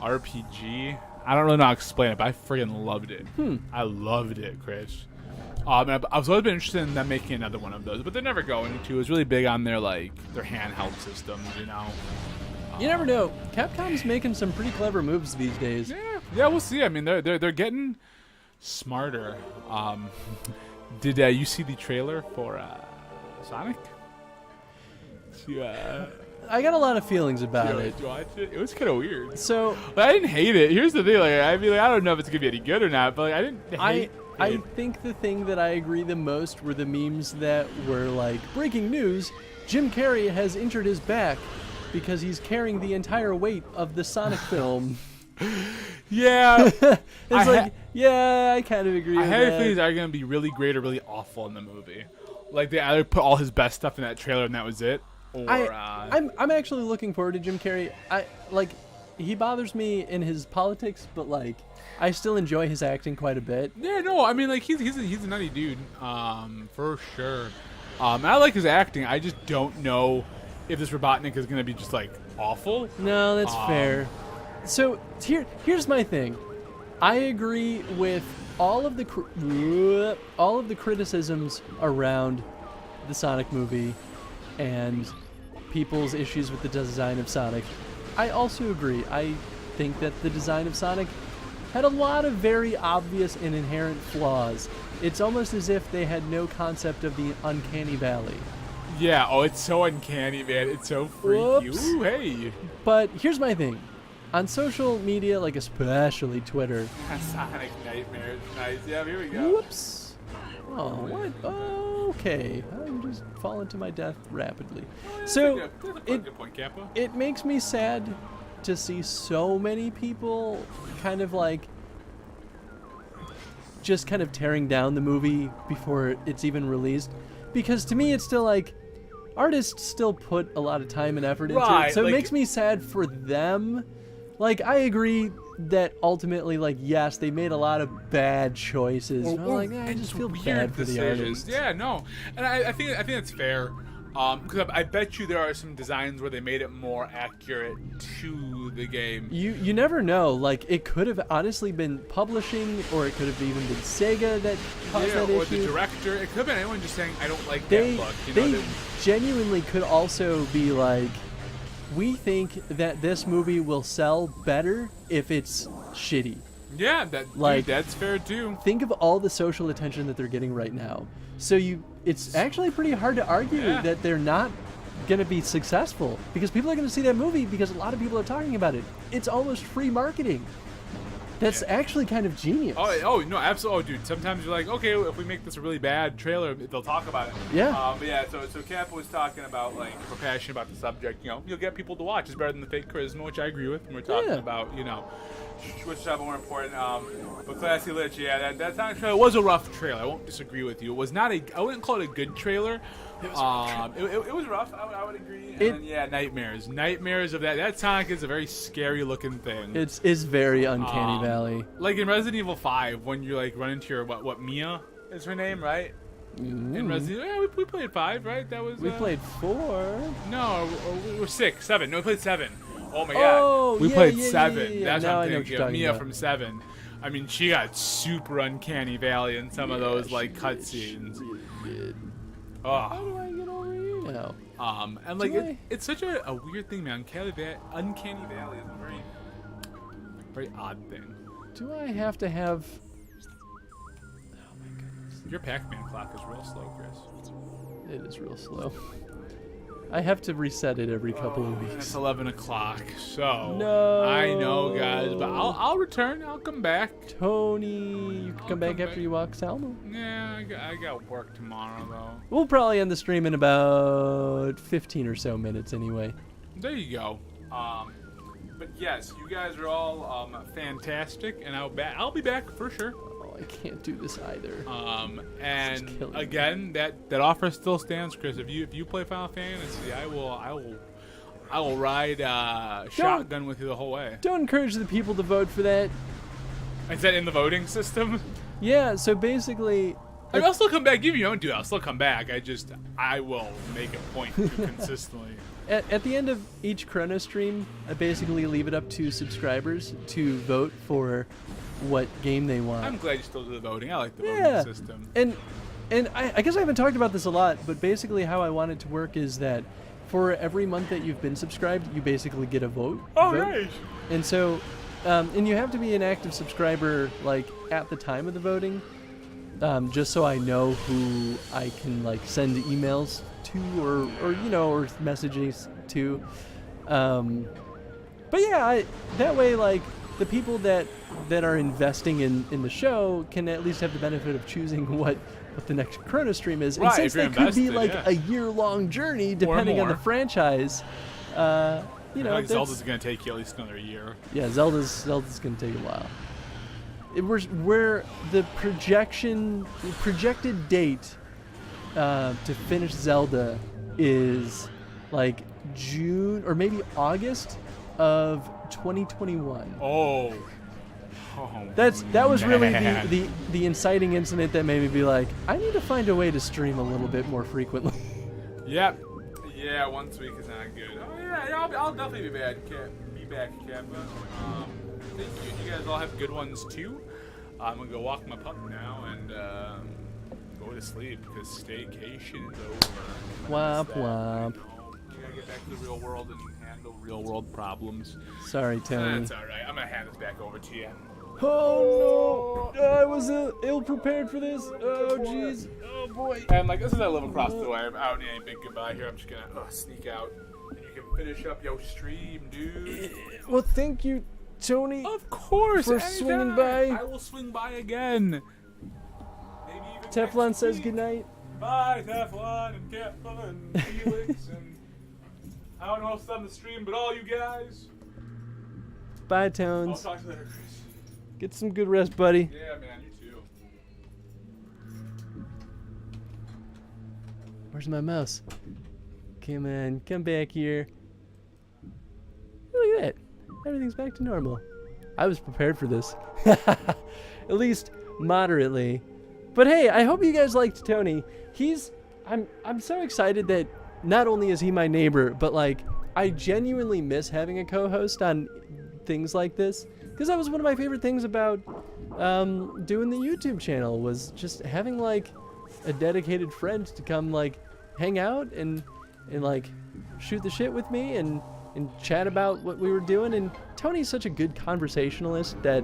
A: RPG. I don't really know how to explain it, but I freaking loved it. I loved it, Chris. And I was always been interested in them making another one of those, but they're never going to. It was really big on their handheld systems, you know.
B: You never know. Capcom's making some pretty clever moves these days.
A: Yeah, we'll see. I mean, they're getting smarter. Did you see the trailer for Sonic? Yeah.
B: I got a lot of feelings about it.
A: Did you watch it? It was kind of weird.
B: So
A: but I didn't hate it. Here's the thing. I don't know if it's gonna be any good or not, but I didn't hate it.
B: I think the thing that I agree the most were the memes that were like, breaking news, Jim Carrey has injured his back because he's carrying the entire weight of the Sonic film.
A: Yeah.
B: I kind of agree with
A: I had a
B: that.
A: feeling he's either going to be really great or really awful in the movie. Like, they either put all his best stuff in that trailer and that was it, or...
B: I'm actually looking forward to Jim Carrey. He bothers me in his politics, but, like, I still enjoy his acting quite a bit.
A: Yeah, no, I mean, like, he's a nutty dude, for sure. And I like his acting. I just don't know if this Robotnik is going to be just, like, awful.
B: No, that's fair. So here's my thing. I agree with all of the criticisms around the Sonic movie and people's issues with the design of Sonic. I also agree. I think that the design of Sonic had a lot of very obvious and inherent flaws. It's almost as if they had no concept of the uncanny valley.
A: Yeah, it's so uncanny, man. It's so freaky.
B: Whoops.
A: Ooh, hey.
B: But here's my thing. On social media, like especially Twitter.
A: Sonic Nightmares. Nice. Yeah, here we go.
B: Whoops. Oh, what? Oh, okay. I'm just falling to my death rapidly. So,
A: Good point, Kappa.
B: it makes me sad to see so many people kind of like just kind of tearing down the movie before it's even released. Because to me, it's still like, artists still put a lot of time and effort into it. So it makes me sad for them. Like, I agree that ultimately, like, yes, they made a lot of bad choices. I just feel bad for the artists.
A: Yeah, no, and I think that's fair. Because I bet you there are some designs where they made it more accurate to the game.
B: You never know. Like, it could have honestly been publishing, or it could have even been Sega that caused that
A: or
B: issue.
A: the director. It could have been anyone just saying, I don't like that look.
B: They genuinely could also be like, we think that this movie will sell better if it's shitty.
A: Yeah, that's fair too.
B: Think of all the social attention that they're getting right now. So it's actually pretty hard to argue that they're not going to be successful, because people are going to see that movie because a lot of people are talking about it. It's almost free marketing. That's actually kind of genius.
A: Oh no, absolutely. Oh, dude, sometimes you're like, okay, if we make this a really bad trailer, they'll talk about it.
B: Yeah.
A: But yeah, so Kappa was talking about, like, if we're passionate about the subject, you'll get people to watch. It's better than the fake charisma, which I agree with. And we're talking about, which is more important. But Classy Lich, that Sonic trailer was a rough trailer. I won't disagree with you. It was not I wouldn't call it a good trailer. It was rough. I would agree. And nightmares of that. That Sonic is a very scary looking thing.
B: It's very uncanny valley.
A: Like in Resident Evil 5, when you like run into your what Mia is her name, right? In Resident Evil, we played 5, right? That was
B: we played 4.
A: No, we were 6, 7. No, we played 7. Oh my god, we played 7.
B: Yeah.
A: That's
B: now
A: what I'm
B: I know
A: thinking.
B: what you're
A: Mia
B: talking
A: from 7. I mean, she got super uncanny valley in some of those like cutscenes. Oh.
B: How do I get over here now?
A: And like it's such a weird thing, man. Uncanny valley is a very odd thing.
B: Do I have to have? Oh my goodness.
A: Your Pac-Man clock is real slow, Chris.
B: It is real slow. I have to reset it every couple of weeks.
A: It's 11 o'clock, so
B: no.
A: I know, guys, but I'll return. I'll come back.
B: Tony, you can come back after you walk Salmo.
A: Yeah, I got work tomorrow though.
B: We'll probably end the stream in about 15 or so minutes, anyway.
A: There you go. But yes, you guys are all fantastic, and I'll be back for sure.
B: I can't do this either.
A: And again, that offer still stands, Chris. If you play Final Fantasy, I will ride shotgun with you the whole way.
B: Don't encourage the people to vote for that.
A: Is that in the voting system?
B: Yeah. So basically,
A: I'll still come back. If you don't do it, I'll still come back. I will make a point to consistently.
B: At the end of each Chrono stream, I basically leave it up to subscribers to vote for what game they want.
A: I'm glad you still do the voting. I like the
B: Yeah.
A: voting system.
B: And I guess I haven't talked about this a lot, but basically how I want it to work is that for every month that you've been subscribed, you basically get a vote.
A: Oh,
B: vote.
A: nice.
B: And so, and you have to be an active subscriber, like, at the time of the voting, just so I know who I can, like, send emails to or messages to. But yeah, that way, like, the people that are investing in the show can at least have the benefit of choosing what the next Chrono stream is.
A: Right,
B: and since
A: if you're
B: they could be
A: invested,
B: like
A: yeah.
B: a year-long journey, depending on the
A: more.
B: franchise,
A: I
B: you know,
A: think
B: that's-
A: Zelda's going to take you at least another year.
B: yeah, Zelda's gonna take a while. Where the projected date to finish Zelda is like June or maybe August of 2021.
A: Oh.
B: That was really
A: man.
B: the inciting incident that made me be like, I need to find a way to stream a little bit more frequently.
A: Yep. Yeah, once a week is not good. Oh yeah, I'll definitely be back, Kappa. Thank you. You guys all have good ones too. I'm gonna go walk my pup now and go to sleep because staycation is over.
B: Womp
A: That's that,
B: womp.
A: you know. You gotta get back to the real world and handle real world problems.
B: Sorry, Tony.
A: That's all right. I'm gonna hand this back over to you.
B: Oh no! I was ill prepared for this. Oh jeez. Oh boy.
A: And like this is I live across the way. I don't need any big goodbye here. I'm just gonna sneak out, and you can finish up your stream, dude.
B: Well, thank you, Tony.
A: Of course,
B: For
A: anytime.
B: swinging by.
A: I will swing by again. Maybe even
B: Teflon
A: next
B: says
A: week.
B: goodnight.
A: Bye, Teflon and Kappa and Felix and I don't know who's on the stream, but all you guys.
B: Bye,
A: I'll
B: Tones.
A: talk to you later, Chris.
B: Get some good rest, buddy.
A: Yeah, man, you too.
B: Where's my mouse? Come on, come back here. Look at that. Everything's back to normal. I was prepared for this. At least moderately. But hey, I hope you guys liked Tony. I'm so excited that not only is he my neighbor, but like I genuinely miss having a co-host on things like this. Because that was one of my favorite things about doing the YouTube channel was just having like a dedicated friend to come like hang out and like shoot the shit with me and chat about what we were doing. And Tony's such a good conversationalist that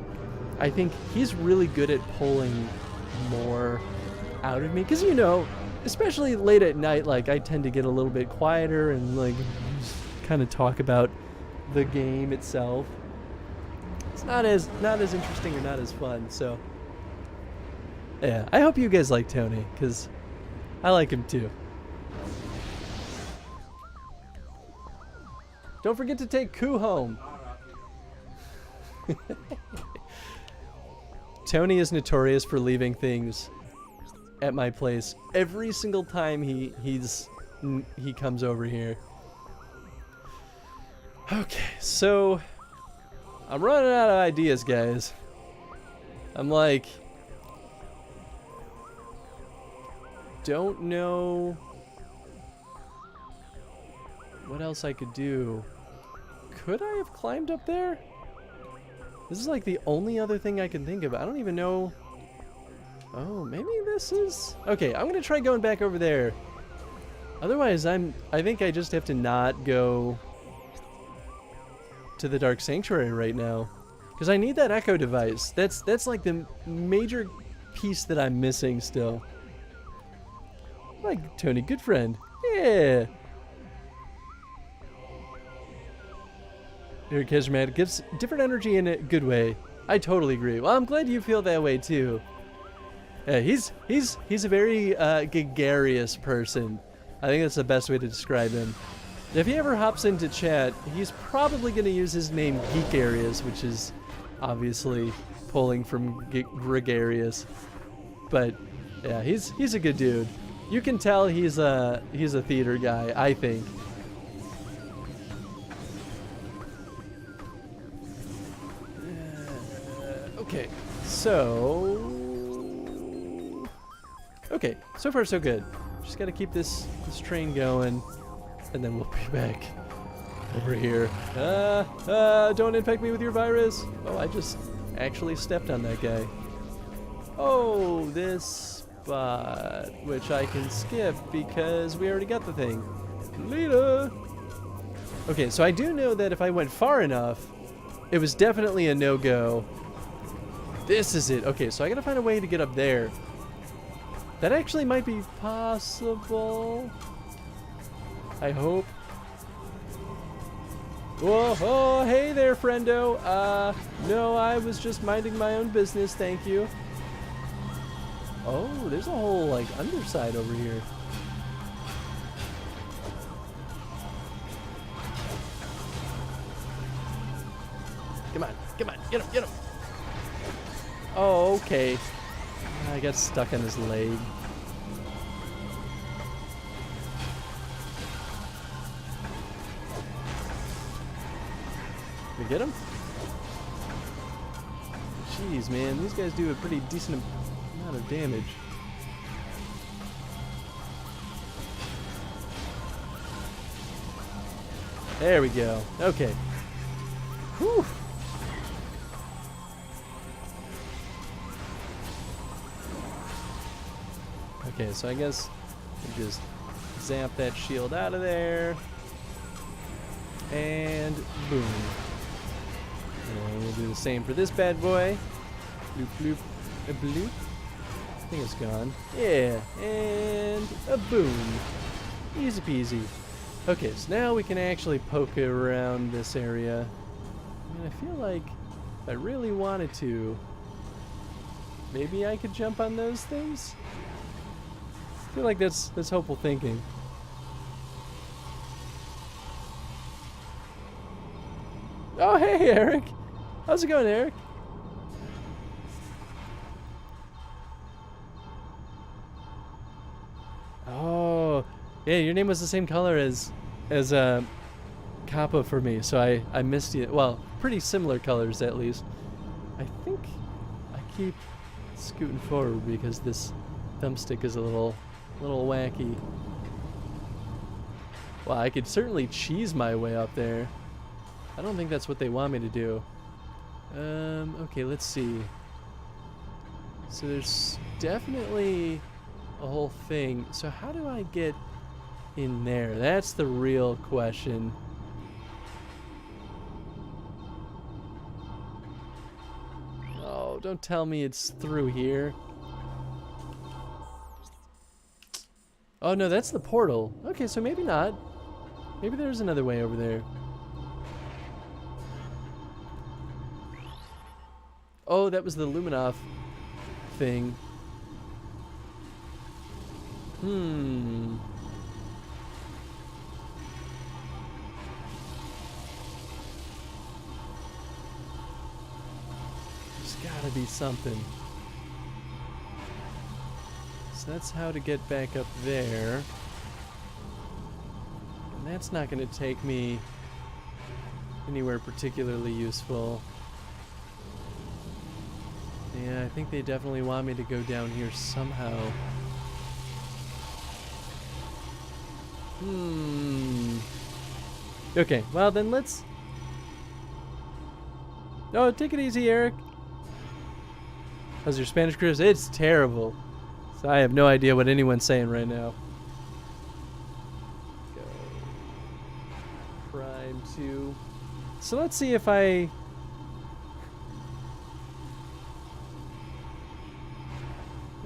B: I think he's really good at pulling more out of me. Because, you know, especially late at night, like I tend to get a little bit quieter and like kind of talk about the game itself. It's not as interesting or not as fun. So yeah, I hope you guys like Tony because I like him too. Don't forget to take Koo home. Tony is notorious for leaving things at my place every single time he comes over here. Okay, so I'm running out of ideas, guys. I'm like, don't know what else I could do. Could I have climbed up there? This is like the only other thing I can think of. I don't even know. Oh, maybe this is... Okay, I'm gonna try going back over there. Otherwise, I think I just have to not go to the Dark Sanctuary right now. Because I need that echo device. That's like the major piece that I'm missing still. Like, Tony, good friend. Yeah. Very charismatic. Gives different energy in a good way. I totally agree. Well, I'm glad you feel that way too. Yeah, he's a very gregarious person. I think that's the best way to describe him. If he ever hops into chat, he's probably going to use his name Geekarious, which is obviously pulling from gregarious. But yeah, he's a good dude. You can tell he's a theater guy, I think. Okay, so far so good. Just gotta keep this train going, and then we'll be back over here. Don't infect me with your virus. Oh, I just actually stepped on that guy. Oh, this spot, which I can skip because we already got the thing. Later. Okay, so I do know that if I went far enough, it was definitely a no-go. This is it. Okay, so I gotta find a way to get up there. That actually might be possible. I hope. Whoa, oh, hey there, friendo. No, I was just minding my own business, thank you. Oh, there's a whole, like, underside over here. Come on, come on, get him, get him. Oh, okay. I got stuck on his leg. We get him? Jeez, man, these guys do a pretty decent amount of damage. There we go. Okay. Whew. Okay, so I guess we just zap that shield out of there. And boom. And we'll do the same for this bad boy. Bloop, bloop, a bloop. I think it's gone. Yeah, and a boom. Easy peasy. Okay, so now we can actually poke around this area. I mean, I feel like if I really wanted to, maybe I could jump on those things? I feel like that's hopeful thinking. Oh, hey, Eric. How's it going, Eric? Oh, yeah, your name was the same color as Kappa for me, so I missed you. Well, pretty similar colors at least. I think I keep scooting forward because this thumbstick is a little wacky. Well, I could certainly cheese my way up there. I don't think that's what they want me to do. Okay, let's see. So there's definitely a whole thing. So how do I get in there? That's the real question. Oh, don't tell me it's through here. Oh no, that's the portal. Okay, so maybe not. Maybe there's another way over there. Oh, that was the Luminoff thing. There's gotta be something. So that's how to get back up there. And that's not gonna take me anywhere particularly useful. Yeah, I think they definitely want me to go down here somehow. Okay, well then let's... Oh, take it easy, Eric. How's your Spanish, Chris? It's terrible. So I have no idea what anyone's saying right now. Go. Prime 2. So let's see if I...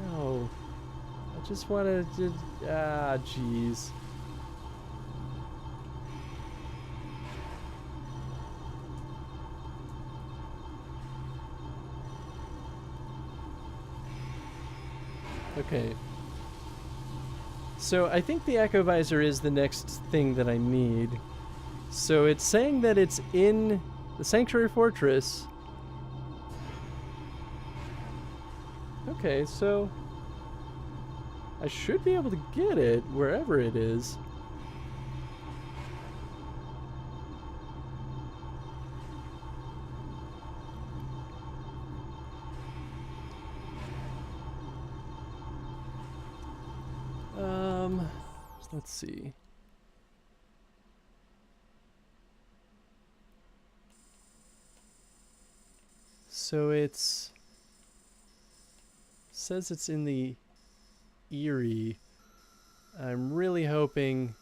B: No. I just want to... jeez. Okay. So I think the Echo Visor is the next thing that I need. So it's saying that it's in the Sanctuary Fortress. Okay, so I should be able to get it wherever it is. Let's see. So it's... says it's in the Erie. I'm really hoping...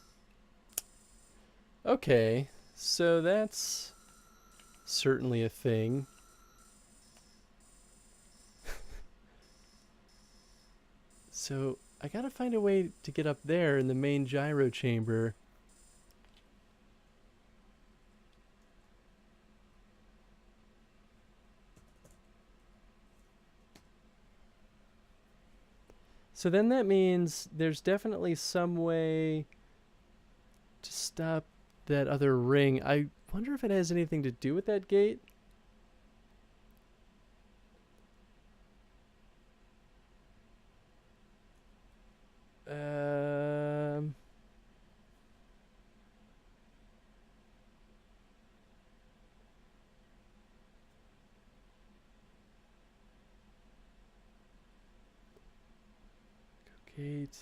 B: Okay, so that's certainly a thing. So I gotta find a way to get up there in the main gyro chamber. So then that means there's definitely some way to stop that other ring. I wonder if it has anything to do with that gate. Gate.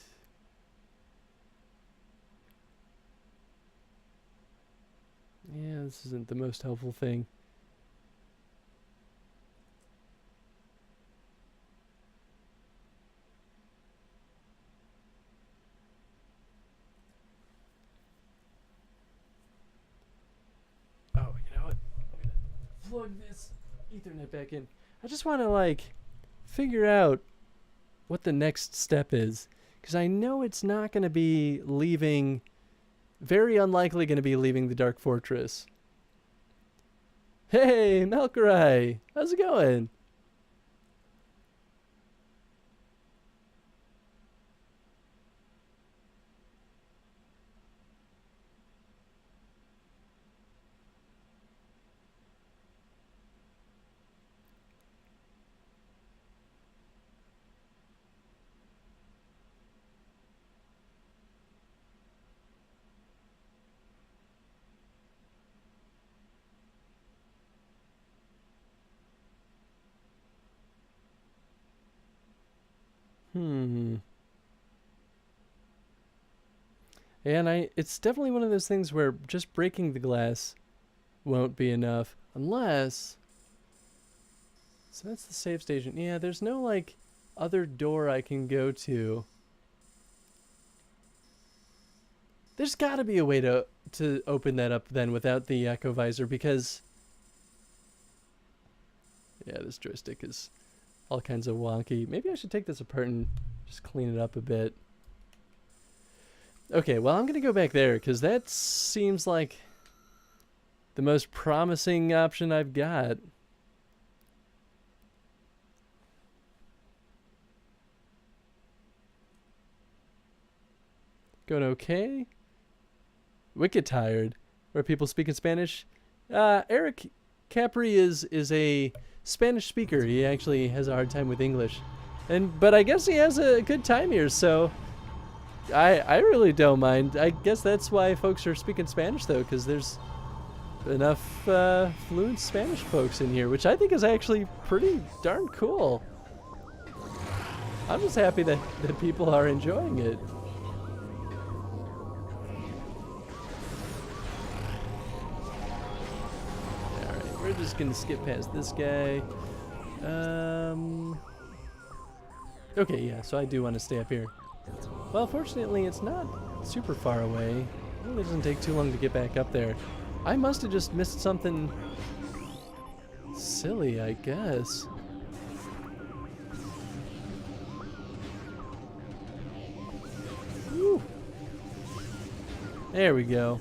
B: Yeah, this isn't the most helpful thing. Oh, you know what? I'm gonna plug this Ethernet back in. I just want to, like, figure out what the next step is. Because I know it's not going to be leaving... very unlikely going to be leaving the Dark Fortress. Hey, Melkurai! How's it going? And it's definitely one of those things where just breaking the glass won't be enough. Unless... So that's the save station. Yeah, there's no, like, other door I can go to. There's gotta be a way to open that up then without the echo visor, because... yeah, this joystick is all kinds of wonky. Maybe I should take this apart and just clean it up a bit. Okay, well, I'm going to go back there, because that seems like the most promising option I've got. Going okay? Wicked tired. Where people speak in Spanish? Eric Capri is a Spanish speaker. He actually has a hard time with English. But I guess he has a good time here, so... I really don't mind. I guess that's why folks are speaking Spanish, though, because there's enough fluent Spanish folks in here, which I think is actually pretty darn cool. I'm just happy that people are enjoying it. Alright, we're just going to skip past this guy. Okay, yeah, so I do want to stay up here. Well, fortunately, it's not super far away. It really doesn't take too long to get back up there. I must have just missed something silly, I guess. Woo. There we go.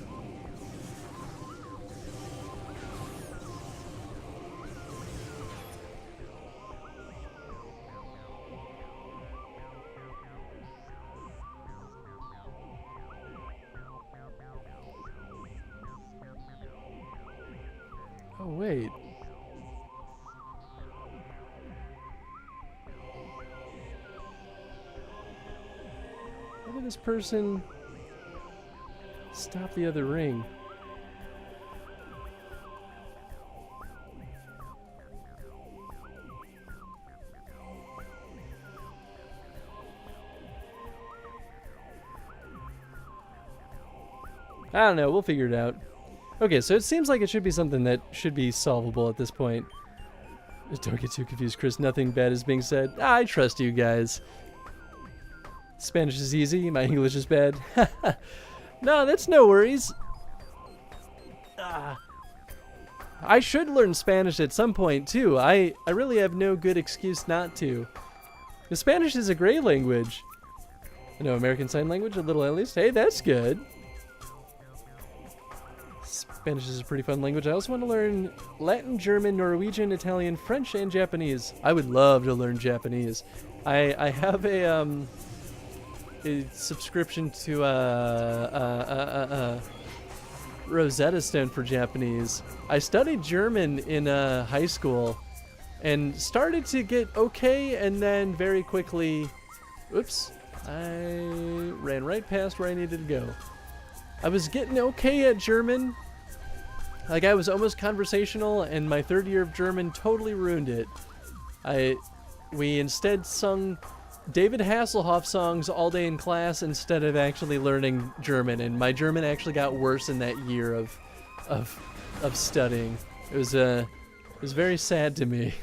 B: Oh, wait. How did this person stop the other ring? I don't know, we'll figure it out. Okay, so it seems like it should be something that should be solvable at this point. Don't get too confused, Chris. Nothing bad is being said. I trust you guys. Spanish is easy. My English is bad. No, that's no worries. I should learn Spanish at some point, too. I really have no good excuse not to. The Spanish is a great language. I know American Sign Language a little at least. Hey, that's good. Spanish is a pretty fun language. I also want to learn Latin, German, Norwegian, Italian, French, and Japanese. I would love to learn Japanese. I have a subscription to Rosetta Stone for Japanese. I studied German in high school and started to get okay, and then very quickly, oops, I ran right past where I needed to go. I was getting okay at German. Like, I was almost conversational, and my third year of German totally ruined it. We instead sung David Hasselhoff songs all day in class instead of actually learning German, and my German actually got worse in that year of studying. It was very sad to me.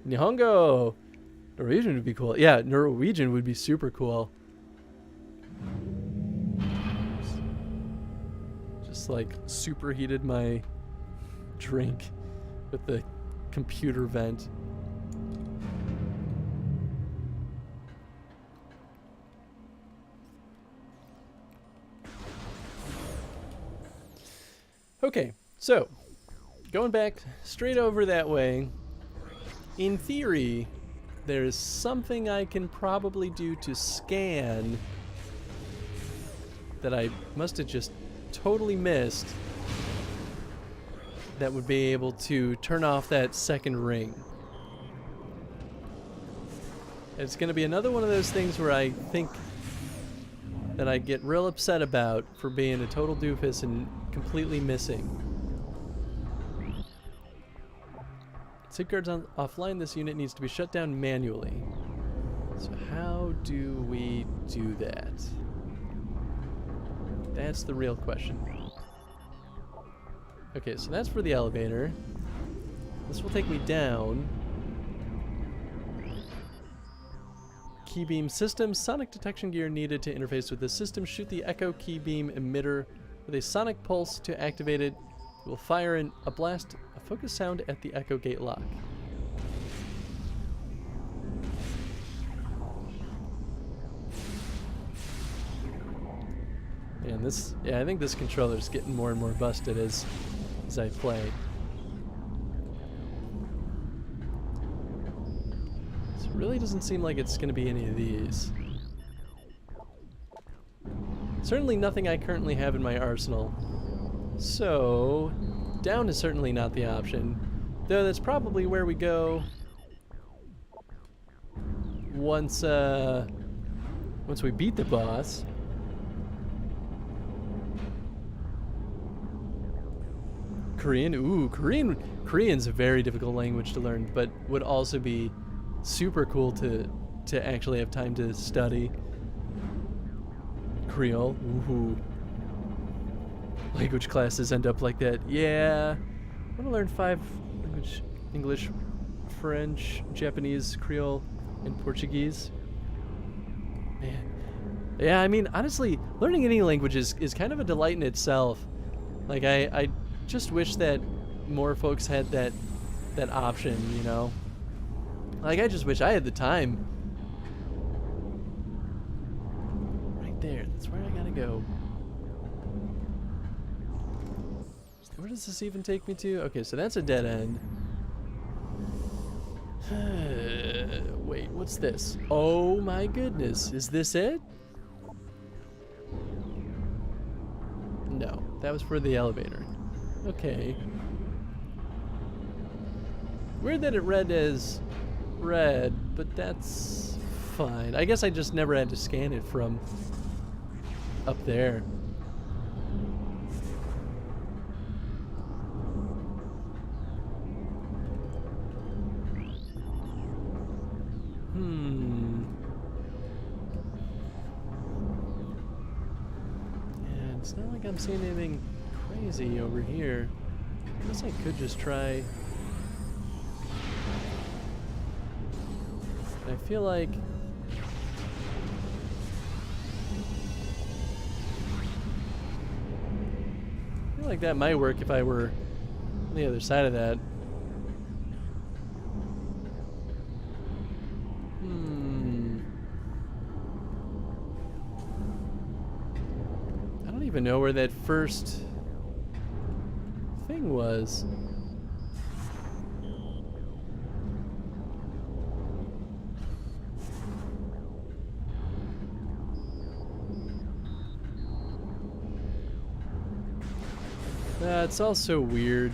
B: Nihongo! Norwegian would be cool. Yeah, Norwegian would be super cool. Just like superheated my drink with the computer vent. Okay, so going back straight over that way, in theory, there's something I can probably do to scan that I must have just totally missed that would be able to turn off that second ring. It's going to be another one of those things where I think that I get real upset about for being a total doofus and completely missing. Safeguards offline, this unit needs to be shut down manually. So how do we do that? That's the real question. Okay, so that's for the elevator. This will take me down. Key beam system. Sonic detection gear needed to interface with the system. Shoot the echo key beam emitter with a sonic pulse to activate it. It will fire in a blast, a focus sound at the echo gate lock. And this, yeah, I think this controller's getting more and more busted as I play. So it really doesn't seem like it's going to be any of these. Certainly nothing I currently have in my arsenal. So, down is certainly not the option. Though that's probably where we go once we beat the boss. Korean? Ooh, Korean's a very difficult language to learn, but would also be super cool to actually have time to study. Creole? Ooh. Language classes end up like that. Yeah. I want to learn 5 languages: English, French, Japanese, Creole, and Portuguese. Man. Yeah, I mean, honestly, learning any language is kind of a delight in itself. Like, I just wish that more folks had that option, you know? Like, I just wish I had the time. Right there. That's where I gotta go. Where does this even take me to? Okay, so that's a dead end. Wait, what's this? Oh my goodness. Is this it? No, that was for the elevator. Okay. Weird that it read as red, but that's fine. I guess I just never had to scan it from up there. Yeah, it's not like I'm seeing anything crazy over here. I guess I could just try. I feel like that might work if I were on the other side of that. I don't even know where that first thing was. That's also weird.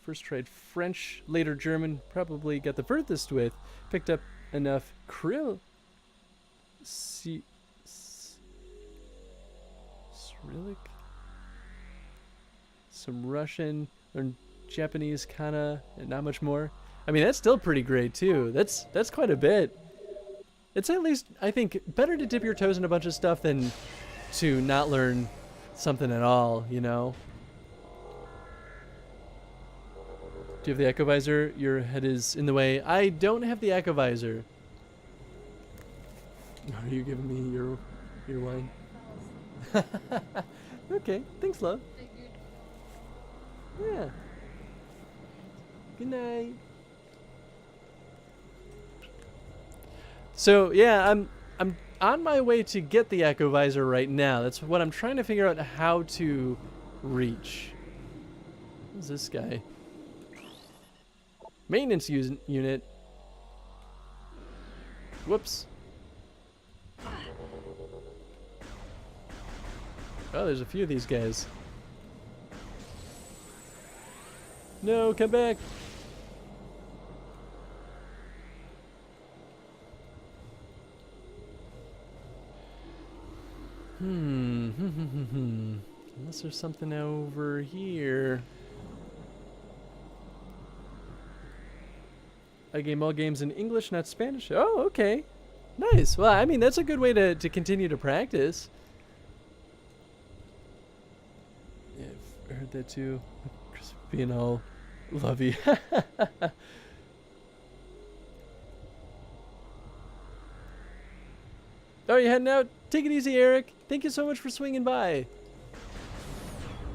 B: First tried French, later German, probably got the furthest with. Picked up enough Cyrillic? Some Russian or Japanese kana, and not much more. I mean, that's still pretty great too. That's quite a bit. It's at least, I think, better to dip your toes in a bunch of stuff than to not learn something at all, you know? Do you have the echo visor? Your head is in the way. I don't have the echo visor. Are you giving me your wine? Okay, thanks, love. Yeah. Good night. So yeah, I'm on my way to get the echo visor right now. That's what I'm trying to figure out how to reach. Who's this guy? Maintenance unit. Whoops. Oh, there's a few of these guys. No, come back. Unless there's something over here. I game all games in English, not Spanish. Oh, okay. Nice. Well, I mean, that's a good way to continue to practice. Yeah, I've heard that too. Chris being all lovey. Oh, you heading out? Take it easy, Eric. Thank you so much for swinging by.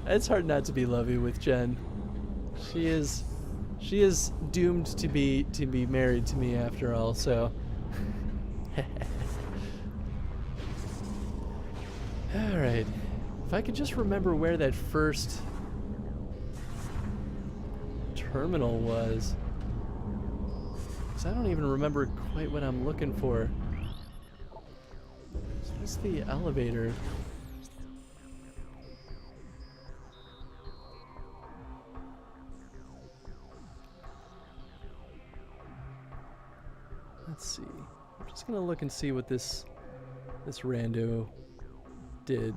B: It's hard not to be lovey with Jen. She is doomed to be married to me after all, so. All right. If I could just remember where that first terminal was. 'Cause I don't even remember quite what I'm looking for. So what's the elevator? Let's see. I'm just gonna look and see what this rando did.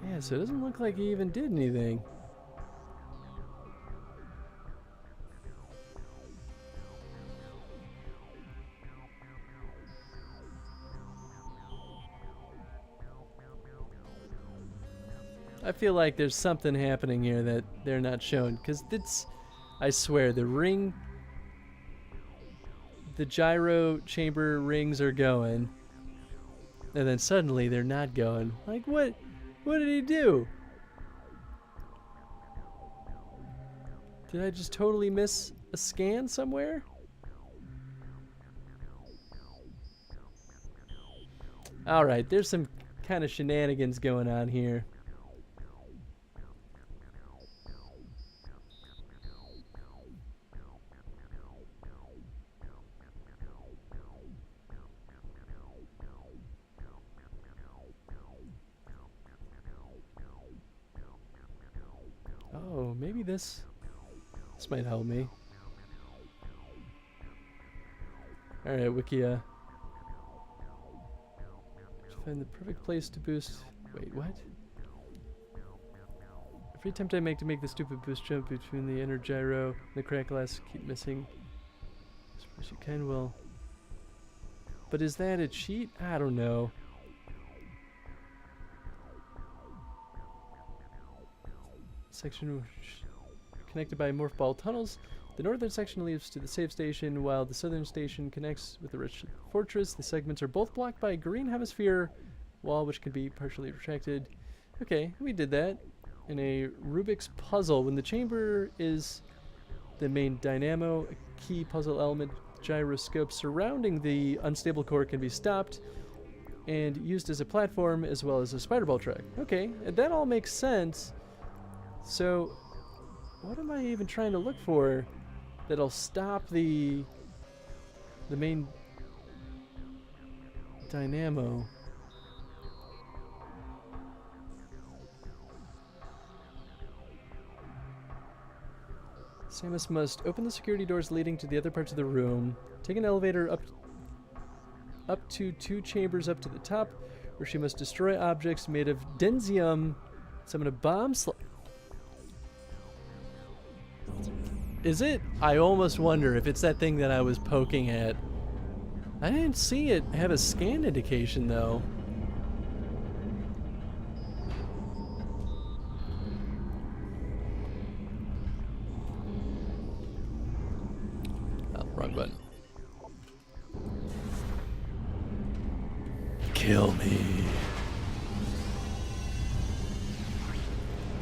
B: Yeah, so it doesn't look like he even did anything. I feel like there's something happening here that they're not showing, because it's, I swear, the ring, the gyro chamber rings are going, and then suddenly they're not going. Like, what did he do? Did I just totally miss a scan somewhere? Alright, there's some kind of shenanigans going on here. Oh, maybe this might help me. Alright, Wikia. Find the perfect place to boost. Wait, what? Every attempt I make to make the stupid boost jump between the inner gyro and the crack glass keep missing. As far as you can, well, But is that a cheat? I don't know. Section connected by morph ball tunnels. The northern section leads to the safe station, while the southern station connects with the rich fortress. The segments are both blocked by a green hemisphere wall, which can be partially retracted. Okay, we did that. In a Rubik's puzzle, when the chamber is the main dynamo, a key puzzle element gyroscope surrounding the unstable core can be stopped and used as a platform as well as a spider ball track. Okay, that all makes sense. So, what am I even trying to look for that'll stop the main dynamo? Samus must open the security doors leading to the other parts of the room, take an elevator up to 2 chambers up to the top, where she must destroy objects made of denzium, summon a bomb Is it? I almost wonder if it's that thing that I was poking at. I didn't see it have a scan indication, though. Oh, wrong button. Kill me.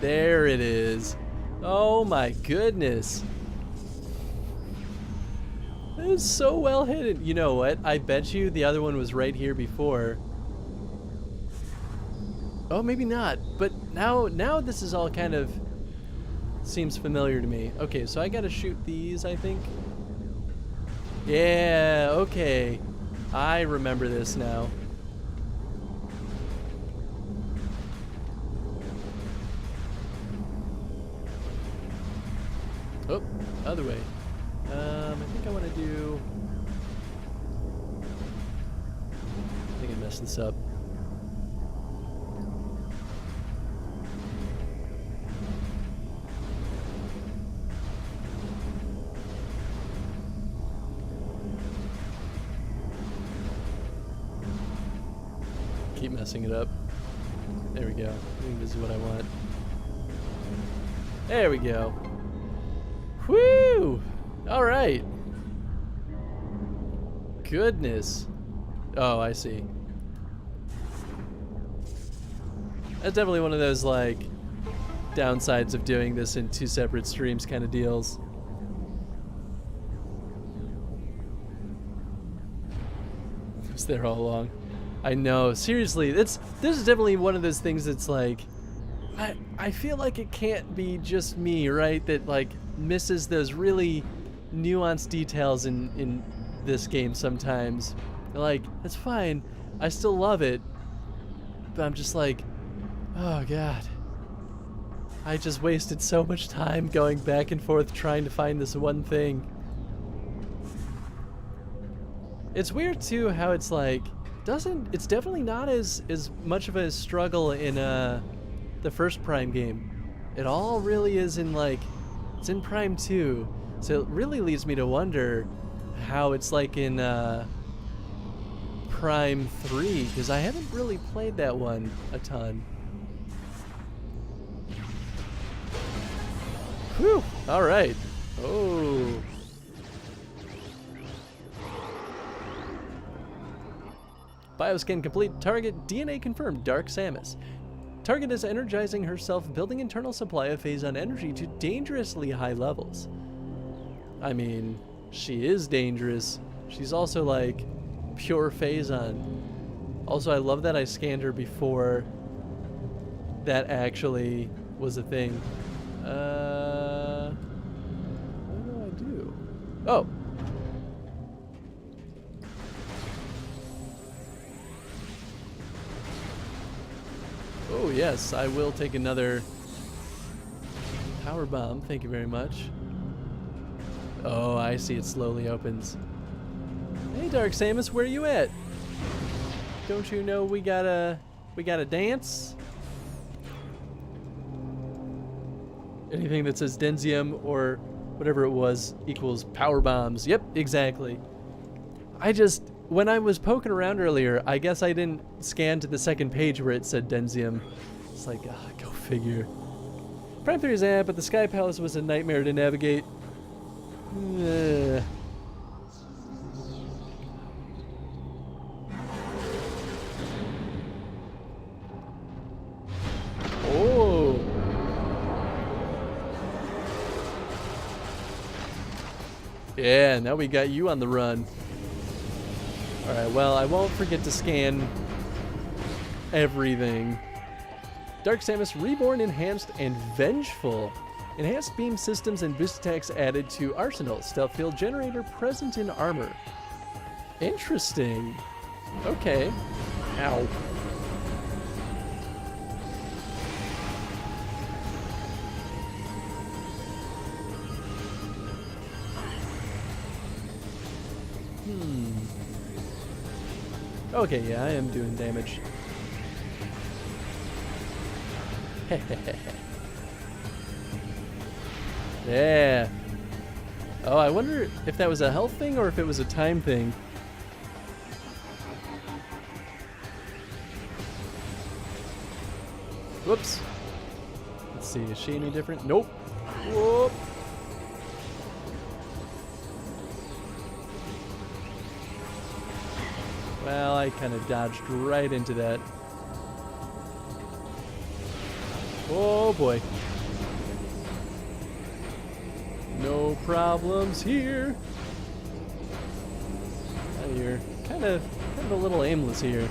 B: There it is. Oh my goodness. That is so well hidden. You know what? I bet you the other one was right here before. Oh, maybe not. But now this is all kind of seems familiar to me. Okay, so I gotta shoot these, I think. Yeah, okay. I remember this now. Oh, other way. I think I want to do... I think I messed this up. Keep messing it up. There we go. I think this is what I want. There we go. Whoo! All right. Goodness. Oh, I see. That's definitely one of those, like, downsides of doing this in 2 separate streams kind of deals. It was there all along. I know. Seriously, this is definitely one of those things that's like, I feel like it can't be just me, right? That, like, misses those really nuanced details in this game sometimes. Like, that's fine. I still love it. But I'm just like, oh god. I just wasted so much time going back and forth trying to find this one thing. It's weird too how it's like, it's definitely not as much of a struggle in the first Prime game. It all really is in, like, it's in Prime 2. So it really leads me to wonder how it's like in Prime 3, because I haven't really played that one a ton. Whew! Alright. Oh. Bioscan complete. Target DNA confirmed. Dark Samus. Target is energizing herself, building internal supply of Phazon energy to dangerously high levels. I mean, she is dangerous. She's also like pure Phazon. Also, I love that I scanned her before that actually was a thing. What do I do? Oh. Oh yes, I will take another power bomb. Thank you very much. Oh, I see. It slowly opens. Hey, Dark Samus, where you at? Don't you know we gotta dance? Anything that says Denzium or whatever it was equals power bombs. Yep, exactly. I just when I was poking around earlier, I guess I didn't scan to the second page where it said Denzium. It's like, go figure. Prime 3 is but the Sky Palace was a nightmare to navigate. Oh. Yeah, now we got you on the run. Alright, well, I won't forget to scan everything. Dark Samus Reborn Enhanced and Vengeful. Enhanced beam systems and boost attacks added to Arsenal. Stealth field generator present in armor. Interesting. Okay. Ow. Okay, yeah, I am doing damage. Yeah. Oh, I wonder if that was a health thing or if it was a time thing. Whoops. Let's see, is she any different? Nope. Whoop. Well, I kind of dodged right into that. Oh boy. No problems here. You're kind of a little aimless here.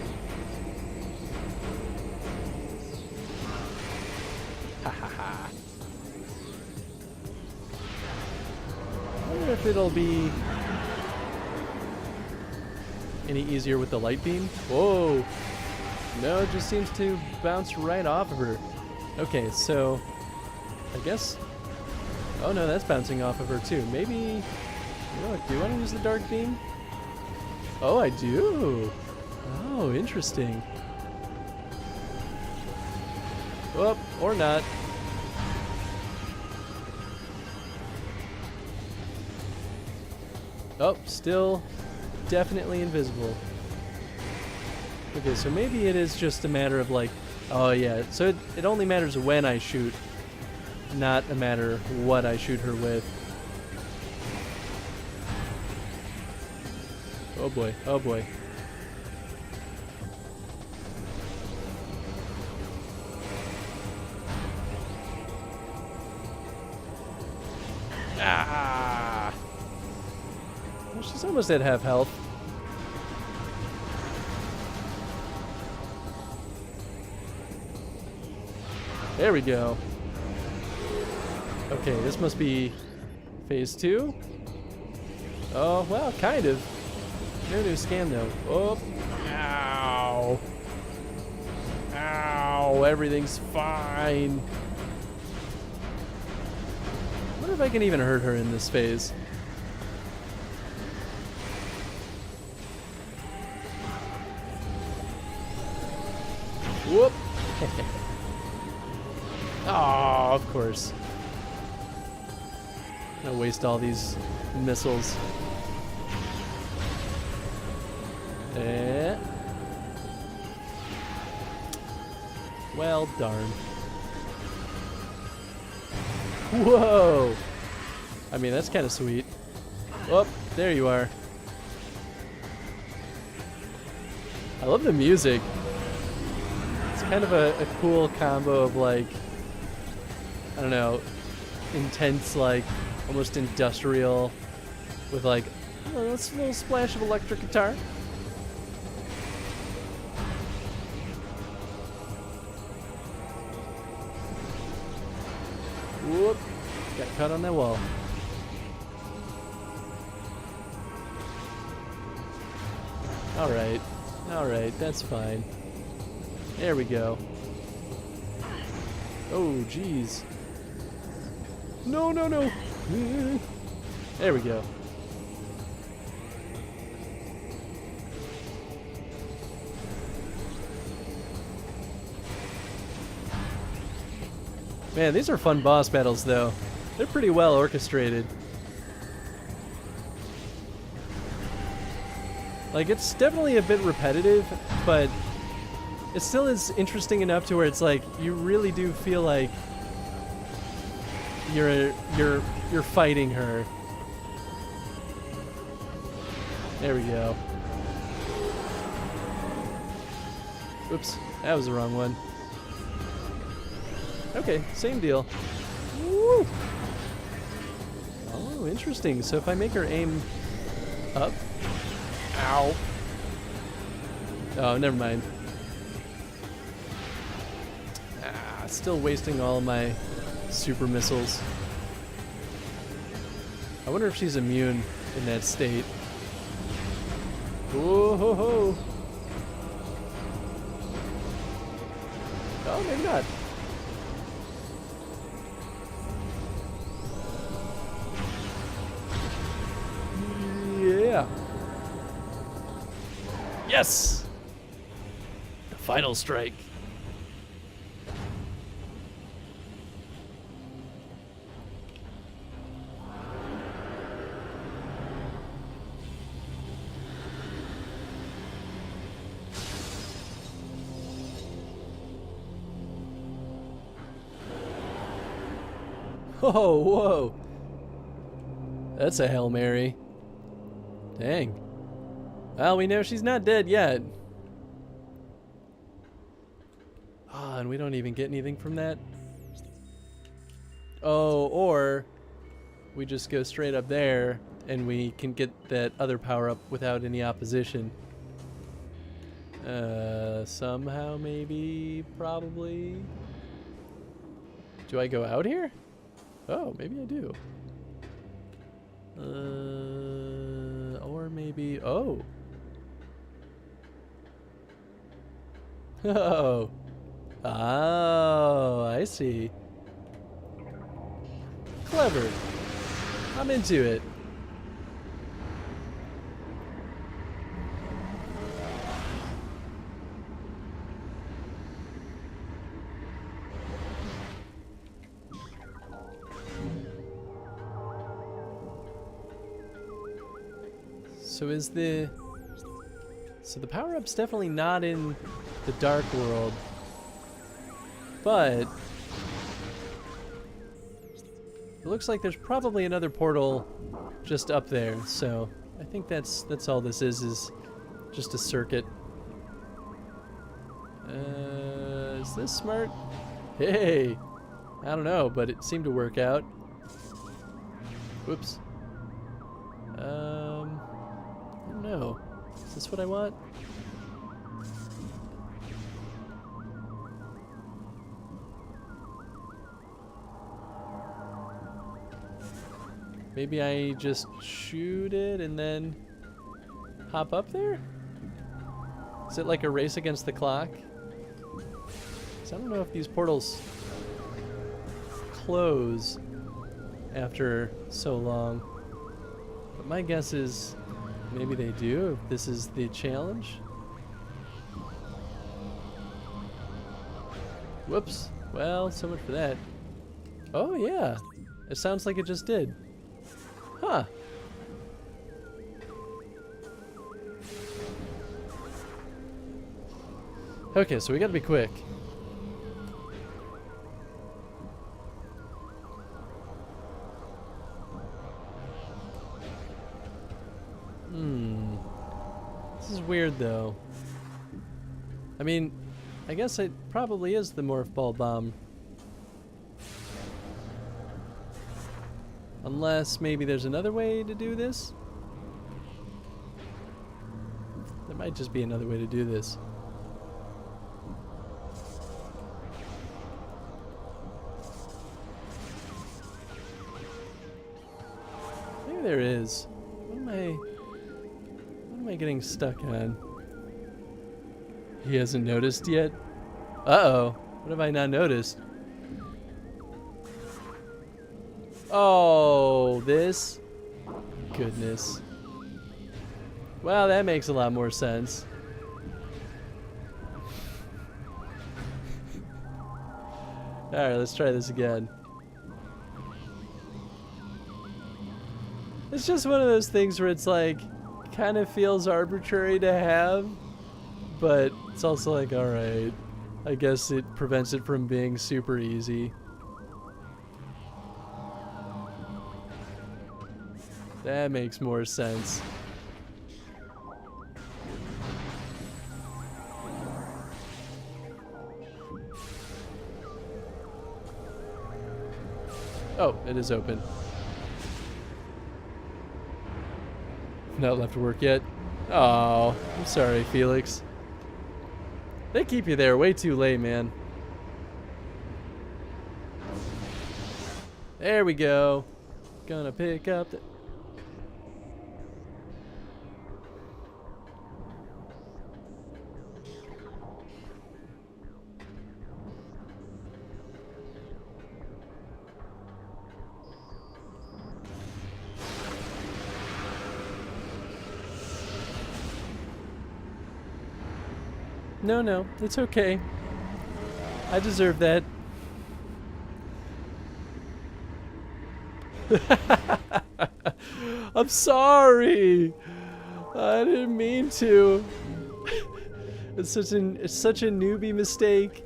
B: Ha ha ha. I wonder if it'll be any easier with the light beam. Whoa. No, it just seems to bounce right off of her. Okay, so I guess. Oh no, that's bouncing off of her too. Maybe. You know what? Do you want to use the dark beam? Oh, I do. Oh, interesting. Oh, or not. Oh, still definitely invisible. Okay, so maybe it is just a matter of like, oh yeah, so it only matters when I shoot, not a matter what I shoot her with. Oh boy, oh boy. Ah! Well, she's almost at half health. There we go. Okay, this must be phase 2. Oh, well, kind of. No new scan, though. Oh, ow. Ow, everything's fine. I wonder if I can even hurt her in this phase. Whoop. Oh, of course. I'm gonna waste all these missiles. Well, darn. Whoa! I mean, that's kind of sweet. Oh, there you are. I love the music. It's kind of a cool combo of like, I don't know, intense, like almost industrial with like a little splash of electric guitar. Whoop, got caught on that wall. Alright, that's fine. There we go. Oh, jeez. No, no, no. There we go. Man, these are fun boss battles, though. They're pretty well orchestrated. Like, it's definitely a bit repetitive, but it still is interesting enough to where it's like you really do feel like you're fighting her. There we go. Oops, that was the wrong one. Okay, same deal. Woo! Oh, interesting. So if I make her aim up. Ow. Oh, never mind. Still wasting all of my super missiles. I wonder if she's immune in that state. Whoa ho ho. Oh, maybe not. Yeah. Yes! The final strike. Whoa, whoa. That's a Hail Mary. Dang. Well, we know she's not dead yet. Ah, and we don't even get anything from that. Oh, or we just go straight up there and we can get that other power up without any opposition. Somehow, maybe, probably. Do I go out here? Oh, maybe I do. Or maybe, oh. Oh. Oh, I see. Clever. I'm into it. So the power-up's definitely not in the Dark World, but it looks like there's probably another portal just up there. So I think that's all this is just a circuit. Is this smart? Hey, I don't know, but it seemed to work out. Whoops. I don't know. Is this what I want? Maybe I just shoot it and then hop up there? Is it like a race against the clock? 'Cause I don't know if these portals close after so long. But my guess is maybe they do, if this is the challenge. Whoops. Well, so much for that. Oh, yeah. It sounds like it just did. Huh. Okay, so we gotta be quick. This is weird, though. I mean, I guess it probably is the Morph Ball Bomb. Unless maybe there's another way to do this? There might just be another way to do this. Maybe there is. What am I getting stuck on? He hasn't noticed yet? Uh-oh. What have I not noticed? Oh, this? Goodness. Well, that makes a lot more sense. Alright, let's try this again. It's just one of those things where it's like, kind of feels arbitrary to have, but it's also like, all right, I guess it prevents it from being super easy. That makes more sense. Oh, it is open. Not left to work yet. Oh, I'm sorry, Felix. They keep you there way too late, man. There we go. Gonna pick up the... No, it's okay. I deserve that. I'm sorry. I didn't mean to. It's such a newbie mistake.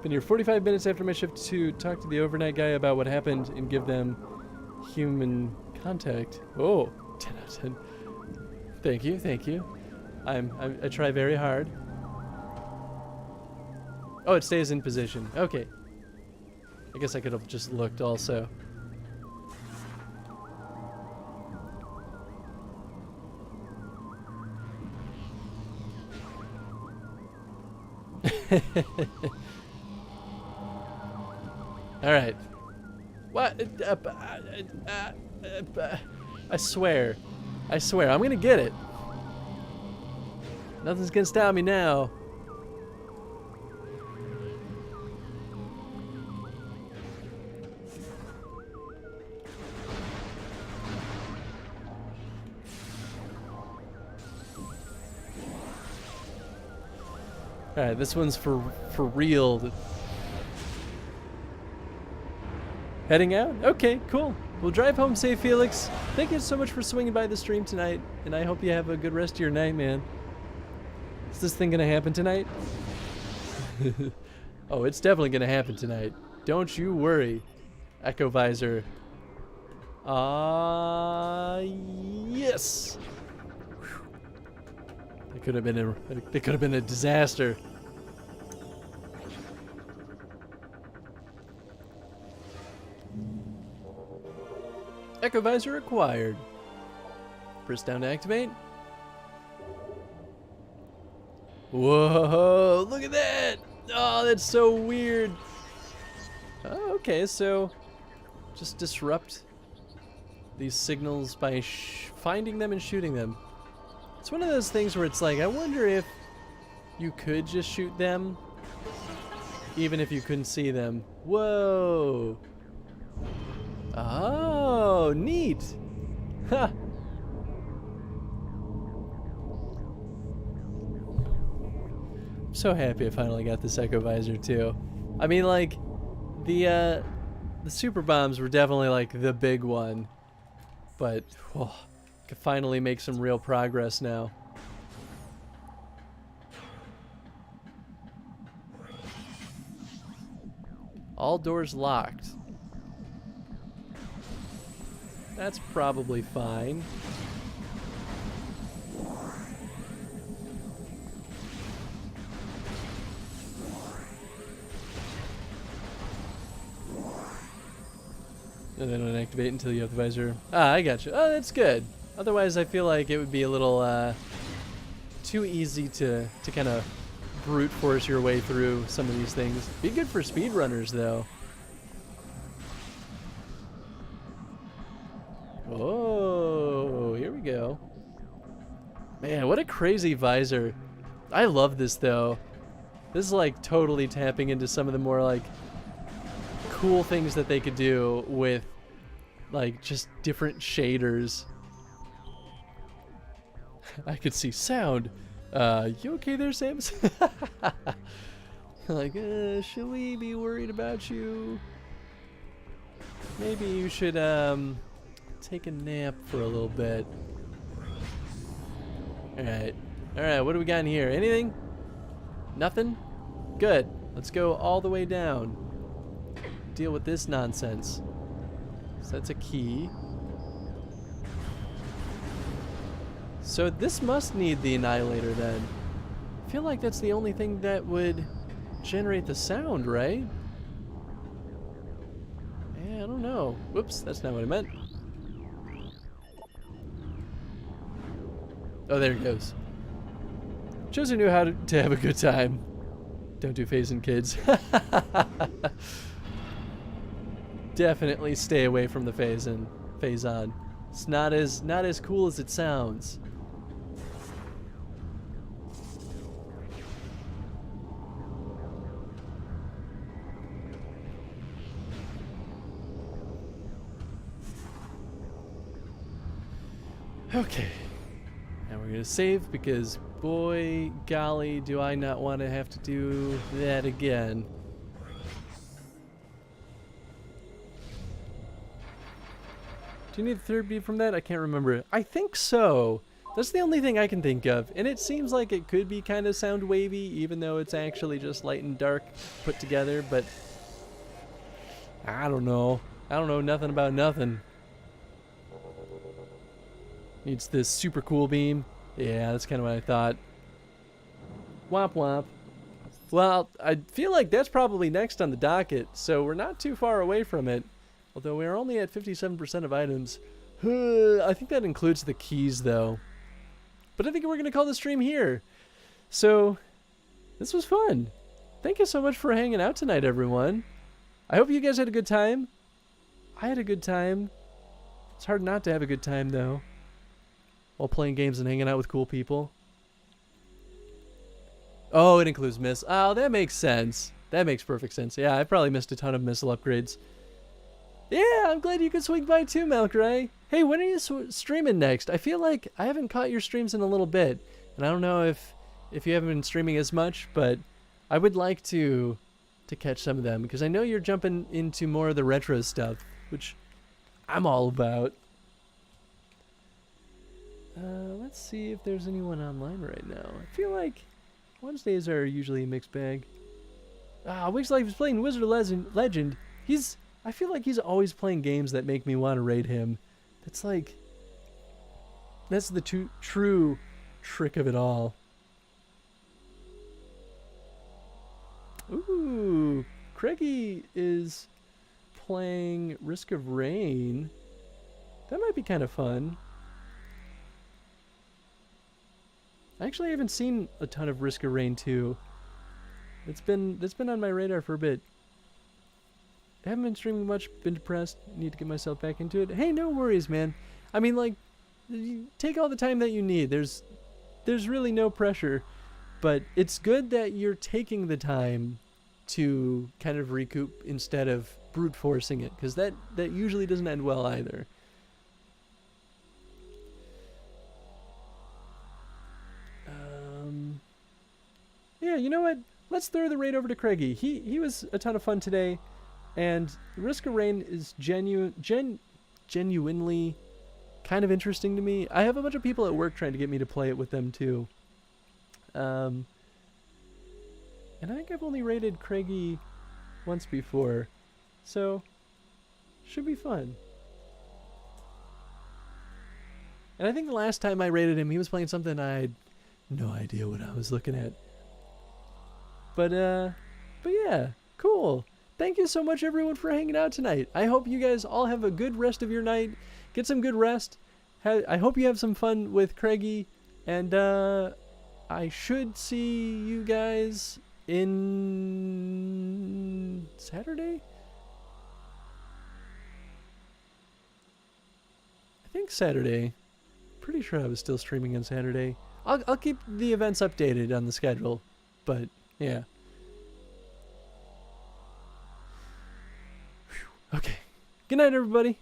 B: Been here 45 minutes after my shift to talk to the overnight guy about what happened and give them human contact. Oh, 10 out of 10. Thank you. I try very hard. Oh, it stays in position. Okay. I guess I could have just looked also. All right. What? I swear, I'm gonna get it. Nothing's gonna stop me now. All right, this one's for real. Heading out? Okay, cool. We'll drive home safe, Felix. Thank you so much for swinging by the stream tonight, and I hope you have a good rest of your night, man. Is this thing gonna happen tonight? Oh, it's definitely gonna happen tonight. Don't you worry, Echo Visor. Yes. It could have been a disaster. Echo Visor acquired. Press down to activate. Whoa, look at that! Oh, that's so weird. Oh, okay, so just disrupt these signals by finding them and shooting them. It's one of those things where it's like, I wonder if you could just shoot them even if you couldn't see them. Whoa. Oh, neat. Huh. I'm so happy I finally got this Echo Visor too. I mean, like, the super bombs were definitely like the big one, but could finally make some real progress now. All doors locked. That's probably fine. And they don't activate until you have the visor. Ah, I got you. Oh, that's good. Otherwise, I feel like it would be a little too easy to kind of brute force your way through some of these things. Be good for speedrunners, though. Oh, here we go. Man, what a crazy visor. I love this, though. This is like totally tapping into some of the more like cool things that they could do with like just different shaders. I could see sound. You okay there, Samus? Like, should we be worried about you? maybe you should take a nap for a little bit. Alright. Alright, what do we got in here? Anything? Nothing? Good. Let's go all the way down. Deal with this nonsense. So that's a key. So this must need the annihilator then. I feel like that's the only thing that would generate the sound, right? Yeah, I don't know. Whoops, that's not what I meant. Oh, there it goes. Shows who knew how to have a good time. Don't do phasing, kids. Definitely stay away from the phase-in, phase-on. It's not as cool as it sounds. Okay. Now we're gonna save because boy golly do I not want to have to do that again. Do you need a third beat from that? I can't remember. I think so. That's the only thing I can think of. And it seems like it could be kind of sound wavy, even though it's actually just light and dark put together, but I don't know. I don't know nothing about nothing. Needs this super cool beam. Yeah, that's kind of what I thought. Womp womp. Well, I feel like that's probably next on the docket, so we're not too far away from it. Although we're only at 57% of items. I think that includes the keys, though. But I think we're going to call the stream here. So, this was fun. Thank you so much for hanging out tonight, everyone. I hope you guys had a good time. I had a good time. It's hard not to have a good time, though, while playing games and hanging out with cool people. Oh, it includes miss. Oh, that makes sense. That makes perfect sense. Yeah, I probably missed a ton of missile upgrades. Yeah, I'm glad you could swing by too, Malcray. Hey, when are you streaming next? I feel like I haven't caught your streams in a little bit, and I don't know if you haven't been streaming as much, but I would like to catch some of them because I know you're jumping into more of the retro stuff, which I'm all about. Let's see if there's anyone online right now. I feel like Wednesdays are usually a mixed bag. Weeks like he's playing Wizard Legend. I feel like he's always playing games that make me want to raid him. That's the true trick of it all. Ooh, Craigie is playing Risk of Rain. That might be kind of fun. I actually haven't seen a ton of Risk of Rain 2. That's been on my radar for a bit. I haven't been streaming much, been depressed, need to get myself back into it. Hey, no worries, man. I mean, like, you take all the time that you need. There's really no pressure, but it's good that you're taking the time to kind of recoup instead of brute forcing it, because that usually doesn't end well either. Yeah, you know what? Let's throw the raid over to Craigie. He was a ton of fun today. And Risk of Rain is genuinely kind of interesting to me. I have a bunch of people at work trying to get me to play it with them too. And I think I've only raided Craigie once before. So, should be fun. And I think the last time I raided him, he was playing something I had no idea what I was looking at. But yeah, cool. Thank you so much, everyone, for hanging out tonight. I hope you guys all have a good rest of your night. Get some good rest. I hope you have some fun with Craigie. And I should see you guys in Saturday? I think Saturday. Pretty sure I was still streaming on Saturday. I'll keep the events updated on the schedule. But, yeah. Okay. Good night, everybody.